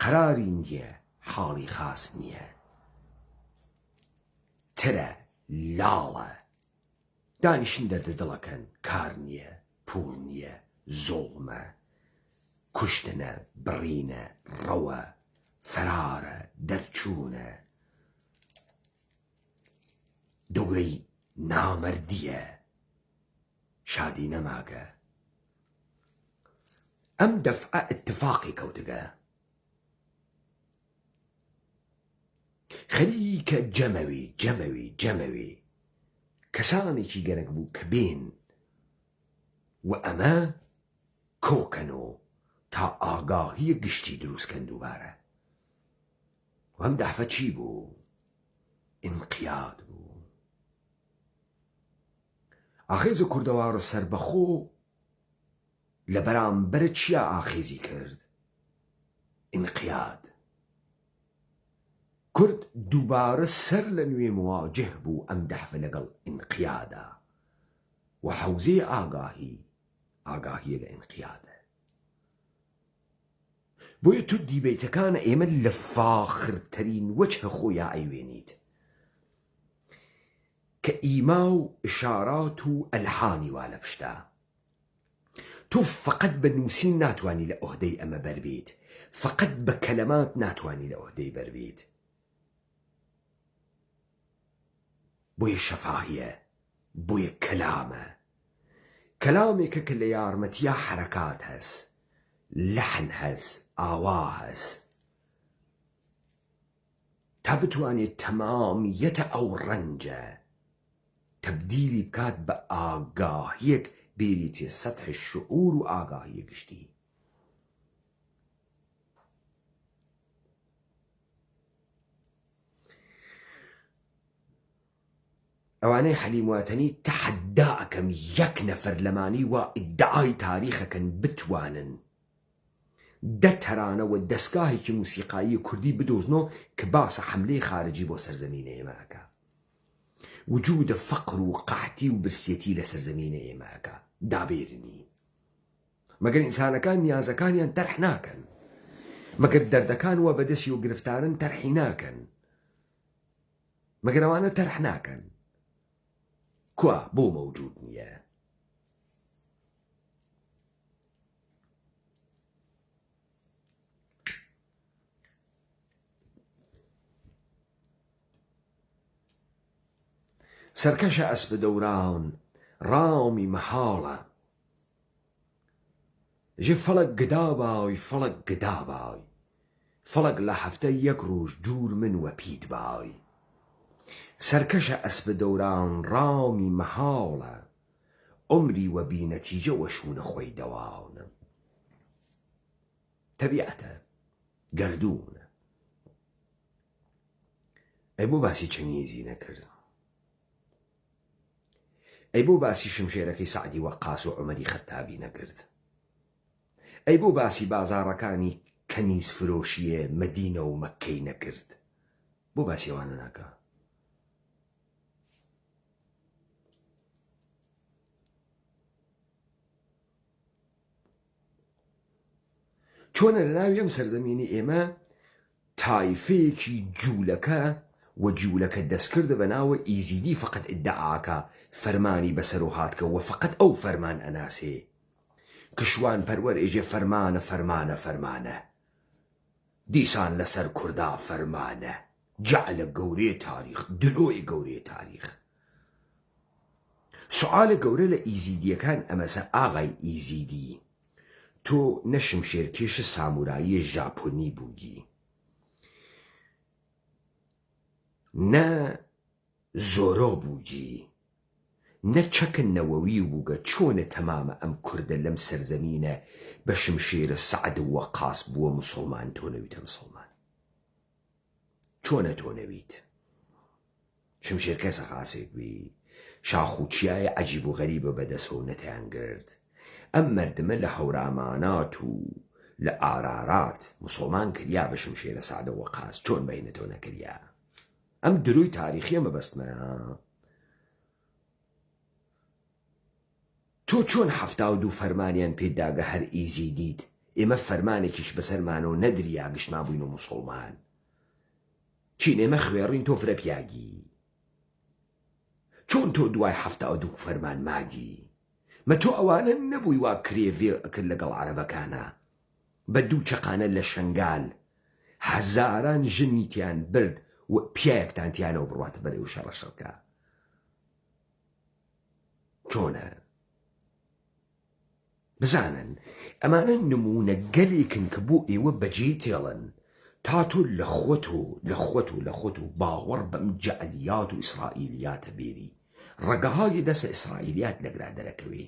قەراری نییە حاڵی خاص نییە ترە لاڵە دانیشن دەردە دڵەکەن کار نییە پوڵ نییە زۆڵمە کوشتنە بڕینە ڕەوە فەرارە دەرچوونە دەورەی نامەردیە شادی نەماگە ئەم دەفعە اتفاقی کەوتگە خەریکە جەمەوی کەسانێکی گەرەک بوو کە بێن و ئەمە کۆکەنەوە تا ئاگاهی گشتی دروستکەن دووبارە و ئەم دەفعە چی بوو؟ ئینقیاد بوو ئاخێزە کوردەوارە سەربەخۆ لە بەرامبەرە چیا ئاخێزی کرد؟ ئینقیاد کورد دووبارە سەر لە نوێ مواجه بوو ئەم دەفعە لەگەڵ ئینقیادا وحوزەی ئاگاهیە لە ئینقیادە. بۆیە تو دیبەیتەکانە ئێمە لە فاخرترین وەجهە خۆیان ئەیوێنیت کە ئیما و ئشارات و ئەلحانی وا لە پشتا. تو فقط بە نووسین ناتوانی لە ئۆهدەی ئەمە بەربیت، فقط بە کەلەمات ناتوانی لە ئۆهدەی بەربیت. بۆیە شەفاهیە، بۆیە کەلامێکە کە لە یارمەتیە حەرەکات هەست، لەحن هەست، ئاوا هەست، تا بتوانێت تەمامیەتە ئەو ڕەنجە تەبدیلی بکات بە ئاگاهیەک بێریتێ سەتحی شعور و ئاگاهیە گشتی. ئەوانەی حەلیمواتەنی تەحەدا ئەکەم یەک نەفەر لەمانی وا ئیدعای تاریخەکەن بتوانن دە تەرانەوە دەستگاهێکی موسیقایی کوردی بدۆزنەوە کە باسە حەملەی خارجی بۆ سەرزەمینە ئێمە ئەکا، وجودە فەقر و قەحتی و برسێتی لە سەرزەمینە ئێمە ئەکا، دابێرنی. مەگەر ئینسانەکان نیازەکانیان تەرح ناکەن، مەگەر دەردەکان وە بەدەستی و گرفتارن تەرحی ناکەن، مەگەر ئەوانە تەرح ناکەن، کوا بۆ مەوجود نییە. سەرکەشە ئەسپە دەوران ڕامی مەحاڵە، ژێ فەڵک گداباوی فەڵک گداباوی، فەڵک لە هەفتە یەک ڕۆژ جوور من وە پیت باوی. سەرکەشە ئەسپە دەوران ڕامی مەحاڵە، عمری وە بینەتیجە وەشوونە خۆی دەواونە. تەبیعەتە، گەردوونە. ئەی بۆ باسی چەنگێزی نەکرد؟ ئەی بۆ باسی شمشێرەکەی سعدی وەقاس و عومەری خەتابی نەکرد؟ ئەی بۆ باسی بازاڕەکانی کەنیز فرۆشیە مەدینە و مەککەی نەکرد؟ بۆ باسی ئەوانە ناکە؟ چۆنە لە ناوی ئەم سەرزەمینی ئێمە تایفەیەکی جوولەکە و جوولەکە دەستکردە بە ناوە ئیزیدی فقط ئیدعاکە فەرمانی بەسەر و هاتکە و فقط ئەو فەرمان ئەناسێ کشوان پەروەر ئێژێ فەرمانە فەرمانە فەرمانە، دیسان لەسەر کووردا فەرمانە، جەعلە گەورەی تاریخ، دلۆی گەورەی تاریخ. سوعالە گەورە لە ئیزیدیەکان ئەمەسە ئاغای ئیزیدی، تۆ نە شمشێرکێشە سامورایی ژاپۆنی بووگی، نە زۆرۆ بووگی، نە چەکن نەوەوی بووگە. چۆنە تەمامە ئەم کوردە لەم سەرزەمینە بە شمشێرە سەعد و وەقاس بووە موسڵمان، تۆ نەویتە مسڵمان؟ چۆنە تۆ نەویت؟ شمشێرکە سەخاسێک بی، شاخ و چیایە عەجیب و غەریبە بەدەسە و نەتیان گرت. ئەم مەردمە لە هەورامانات و لە ئارارات مسڵمان کردیا بە شمشێرە سەعد و وەقاس، چۆن بەینە تۆ نەکردیا؟ ئەم دروی تاریخیە مەبەستمەیە. تۆ چۆن 72 فەرمانیان پێداگە هەر ئیزی دیت، ئێمە فەرمانێکیش بەسەرمانەوە نەدریا گشتما بووین و موسڵمان؟ چین ئێمە خوێڕین تۆ فرە پیاگی؟ چۆن تۆ دوای 72 فەرمان ماگی؟ مە تۆ ئەوانە نەبووی وا کرێڤێ ئەکرد لەگەڵ عەرەبەکانە بە دوو چەقانە لە شەنگال، هەزاران ژنیتیان برد و پیایەکتان تیانەوە بڕواتە بەرەو شەڕەشەکە؟ چۆنە؟ بزانن ئەمانە نمونە گەلێکن کە بۆ ئێوە بەجێ تێڵن، تا تۆ لە خۆت و باوەڕ بەم جەعلیات و ئیسرائیلیاتە بێری، ڕەگەهای دەسە ئیسرائیلیات لەگرا دەرەکەوێ.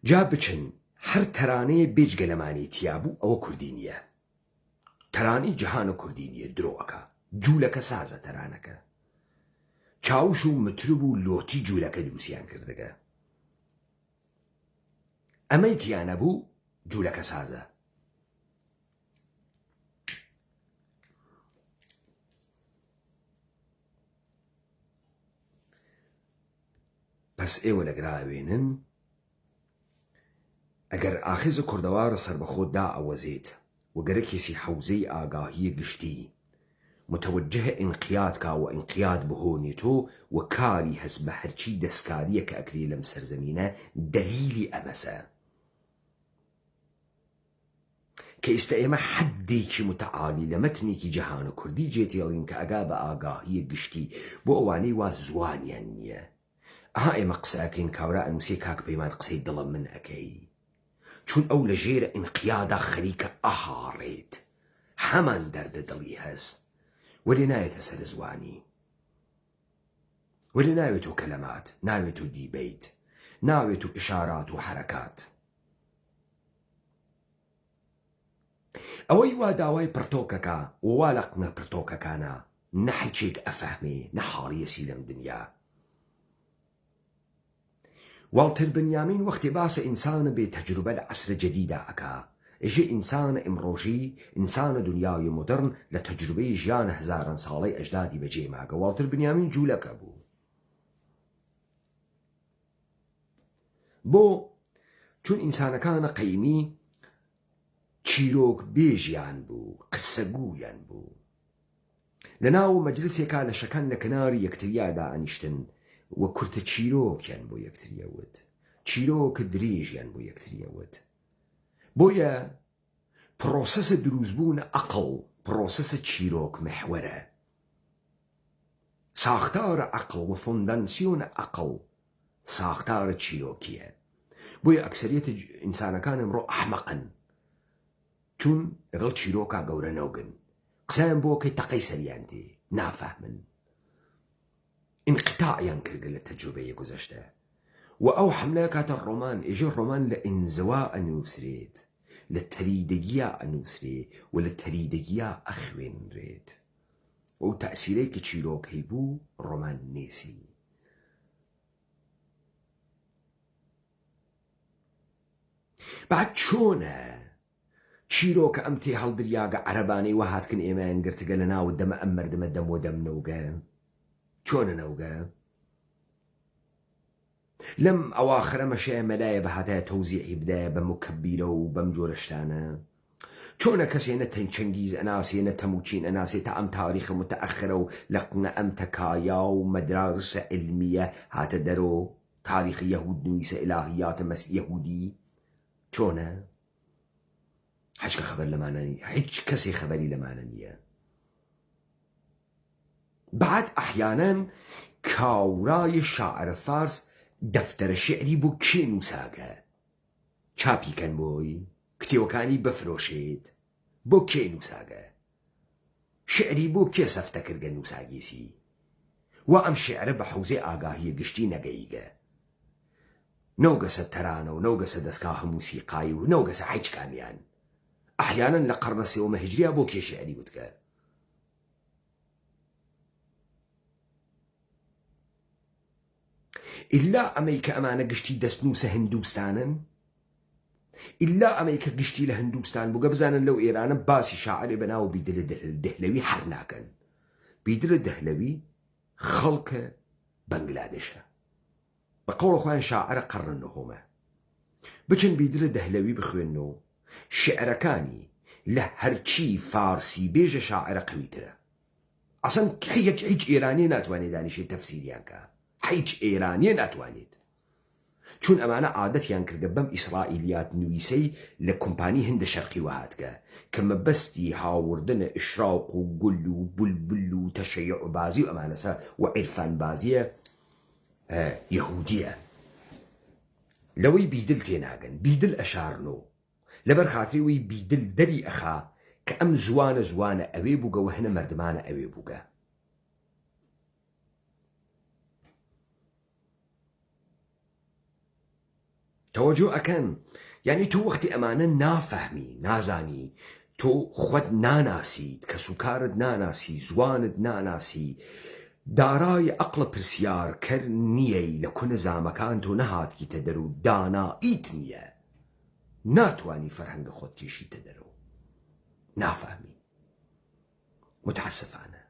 جا بچن هەر تەرانەیە بێجگەلەمانی تیابوو ئەوە کوردی نییە، تەرانی جیهانە کوردی نییە، درۆەکە جوولەکە سازە تەرانەکە، چاوش و متروب و لۆتی جوولەکە دروستیان کردەکە، ئەمەی تیانە بوو جوولەکە سازە. پس ئێوە لەگراوێنن ئەگەر ئاخیزە کوردەوارە سەر بە خۆتدا ئەوەزێت وەگەرە کێسی حەوزەی ئاگاهیە گشتی متوجه ئینقیاد کاوە ئینقیاد بهۆنێتۆ و کاری هەست بە هەرچی دەستکاریە کە ئەکرێ لەم سەرزەمینە دەلیلی ئەمەسە کە ئێستا ئێمە حەدێکی متعالی لە مەتنێکی جەهانە کوردی جێتێڵین کە ئەگا بە ئاگاهیە گشتی بۆ ئەوانەی وا زوانیان نییە ئەها ئێمە قسەکەین کاورا ئەنووسێ کاک پەیمان قسەی دڵم من ئەەکەی چون ئەو لە ژێرە ئینقیادا خەریکە ئەهاڕێت هەمان دەردە دڵی هەست وەلێ نایێتە سەر زوانی وەلێ ناوێت و کەلەمات ناوێت و دیبەیت ناوێت و ئشارات و حەرەکات ئەوەی وا داوای پرتۆکەکە ووا لە قنە پرتۆکەکانە نەحیچێک ئەفەهمێ نەحاڵیەسی لەم دنیا والتر بنیامین وەختی باسە ئینسانە بێ تەجروبە لە عەسرە جەدیدا ئەکا ئەژێ ئینسانە ئیمڕۆژی ئینسانە دنیای مۆدرن لە تەجروبەی ژیانە هەزاران ساڵەی ئەجدادی بەجێ ماگە والتر بنیامین جوولەکە بوو بۆ چون ئینسانەکانە قەیمی چیرۆک بێژیان بوو قسەگویان بوو لە ناو مەجلسێکا لە شەکەن لە کناری یەکتریادا ئەنیشتن وە کورتە چیرۆکیان بۆ یەکتریەوت چیرۆکە درێژیان بۆ یەکتریەوت بۆیە پرۆسەسە دروستبوونە عەقڵ پرۆسەسە چیرۆک محورە ساختارە عەقڵ و فۆنداسیۆنە عەقڵ ساختارە چیرۆکیە بۆیە ئەکسەریەتە ئینسانەکان ئەمڕۆ ئەحمەقن چون لەگەڵ چیرۆکا گەورە نەوگن قسەیان بۆ کەی تەقەی سەریان تێ نافەهمن انقطاعیان کردە لە تەجروبەیە گوزەشتە و ئەو حملە کاتە ڕۆمان ئێژە ڕۆمان لە ئینزوا ئەنووسرێت لە تەریدەگیە ئەنووسرێ و لە تەریدەگیە ئەخوێنرێت و تەئسیرەی کە چیرۆکەی بوو ڕۆمان نێسی بعد چۆنە چیرۆکە ئەم تێ هەڵدریاگە عەرەبانەی وە هاتکن ئێمەیان گرتگە لە ناوت دەمە ئەم مەردەمە دەم و دەم نەوگە چۆنە نەوگە لەم ئەواخرە مەشەیە مەلایە بە هاتایە تەوزیعی بدایە بە مکەبیرە و بەم جۆرەشتانە چۆنە کەسێنە تەنچەنگیز ئەناسێنە تەموچین ئەناسێ تا ئەم تاریخە متەئەخرە و لە قنە ئەم تەکایا و مەدارسە علمیە هاتە دەرۆ تاریخی یەهود نوویسە ئیلاهیاتە مەسی یەهودی چۆنە هیچ خەبەر لەمانە نییە هیچ کەسێ خەبەری لەمانە نییە بعد ئەحیانەن کاورای شاعرە فارس دەفتەرە شعری بۆ کێ نووساگە چاپیکەن بۆی کتێوەکانی بفرۆشێت بۆ کێ نووساگە شعری بۆ کێ سەفتەکردگە نووساگیسی و ئەم شعرە بە حەوزەی ئاگاهیە گشتی نەگەیگە نەوگەسە تەرانە و نەوگەسە دەستگاهە موسیقایی و نەوگەسە هیچ کامیان ئەحیانەن لە قەرنە سێوەمە هیجریە بۆ کێ شعری وتکە ئیلا ئەمەی کە ئەمانە گشتی دەستنووسە هندوستانن ئیلا ئەمەی کە گشتی لە هندوستان بووگە بزانن لەو ئێرانە باسی شاعرێ بەناو بیدلە دەهلەوی هەر ناکەن بیدلە دەهلەوی خەڵکە بەنگلادێشە بە قەوڵە خۆیان شاعرە قەڕنە نەهۆمە بچن بیدلە دەهلەوی بخوێنەوە شعرەکانی لە هەرچی فارسی بێژە شاعرە قەویترە ئەسەن هیچ ئێرانیە ناتوانێت دانیشێت تەفسیریان کە هیچ ئێرانیە ناتوانێت چون ئەمانە عادەتیان کردە بەم ئیسرائیلیات نوویسەی لە کۆمپانی هەندە شەرقی وهاتکە کە مەبەستی هاوردنە ئشراق و گول و بولبول و تەشەیع و بازی و ئەمانەسە و عیرفان بازیە یەهودیە لەوەی بیدل تێناگەن بیدل ئەشارنۆ لەبەر خاتریەوەی بیدل دەری ئەخا کە ئەم زوانە ئەوێ بووگە و هەنە مەردمانە ئەوێ بووگە تەوەجۆ ئەکەن یعنی تۆ وەختی ئەمانە نافەهمی نازانی تۆ خۆت ناناسیت کە سوکارت ناناسی زوانت ناناسی دارای عەقڵە پرسیارکەر نییەی لە کونە زامەکان تۆ نەهاتگیتە دەرو دانائیت نییە ناتوانی فەرهەنگە خۆت کێشیتە دەرەوە نافەهمی متاسفانە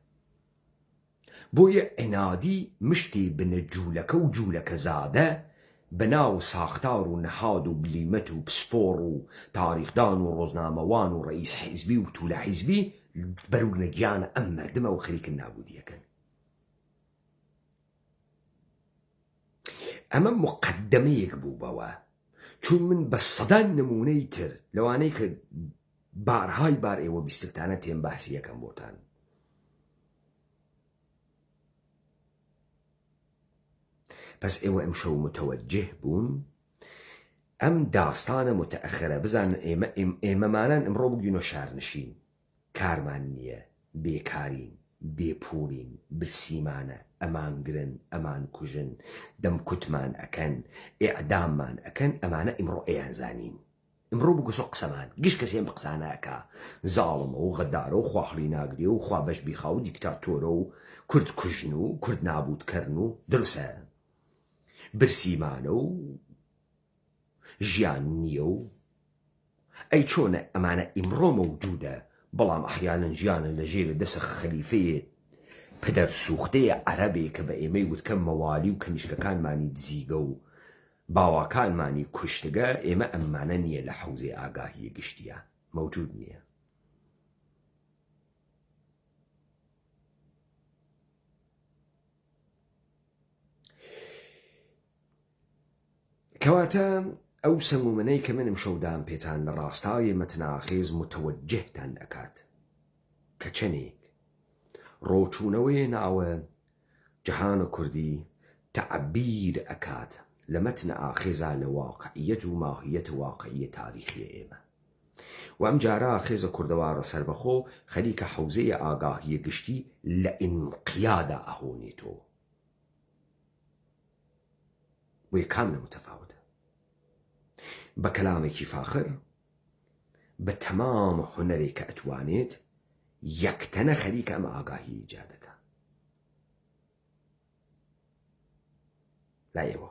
بۆیە عنادی مشتی بنە جوولەکە و جوولەکە زادە بەناو ساختار و نەهاد و بلیمەت و پسپۆڕ و تاریخدان و ڕۆژنامەوان و ڕئیس حیزبی و توولە حیزبی بەروگنە گیانە ئەم مەردمە و خەریکن نابودیەکەن. ئەمە مقدمەیەک بوو بەوە، چون من بە سەدان نمونەی تر لەوانەی کە بارهای بار ئێوە بیسترتانە تێم باسی یەکەم بۆتان. پس ئێوە ئەم شەو متەوەجه بوون ئەم داستانە متەئەخرە بزانن ئێمەمانان ئەمڕۆ بگوینە شارنشین، کارمان نییە، بێکارین، بێپوڵین، برسیمانە، ئەمان گرن، ئەمان کوژن، دەمکوتمان ئەکەن، ئێعداممان ئەکەن، ئەمانە ئیمڕۆ ئەیانزانین. ئمڕۆ بگوسۆ قسەمان گشت کەسێن بە قسانەکە زاڵمە و غەدارە و خواخلی ناگرێ و خوا بەش بیخا و دیکتاتۆرە و کورد کوژن و کورد نابودکردن و دروسە برسیمانە و ژیان نییە و ئەی چۆنە ئەمانە ئیمڕۆ مەوجودە، بەڵام ئەحیانەن ژیانە لە ژێرە دەسە خەلیفەیە پدەر سوختەیە عەرەبێ کە بە ئێمەی وتکە مەوالی و کەنیشکەکانمانی دزیگە و باواکانمانی کوشتگە، ئێمە ئەمانە نییە لە حەوزەی ئاگاهیە گشتیە، مەوجود نییە. کەواتە ئەو سەمومنەی کە منم شەودام پێتان لە ڕاستای مەتناخێز متەوەجهتان دەکات کە چەندێک ڕۆچوونەوەی ناوە جەهانە کوردی تەعبیر ئەکات لە مەتنە ئاخێزا لە واقعیەت و ماهیەت واقعیە تاریخیە ئێمە. و ئەم جارە ئاخێزە کوردەوارە سەربەخۆ خەریکە حەوزەیە ئاگاهیە گشتی لە ئینقیادا ئەهۆنێتەوە. وی کام لە متەفاوتە بە کەلامێکی فاخر بە تەمام هونەرێک کە ئەتوانێت یەکتەنە خەریکە ئەمە ئاگاهی ئیجاد دەکات. لا ئێوە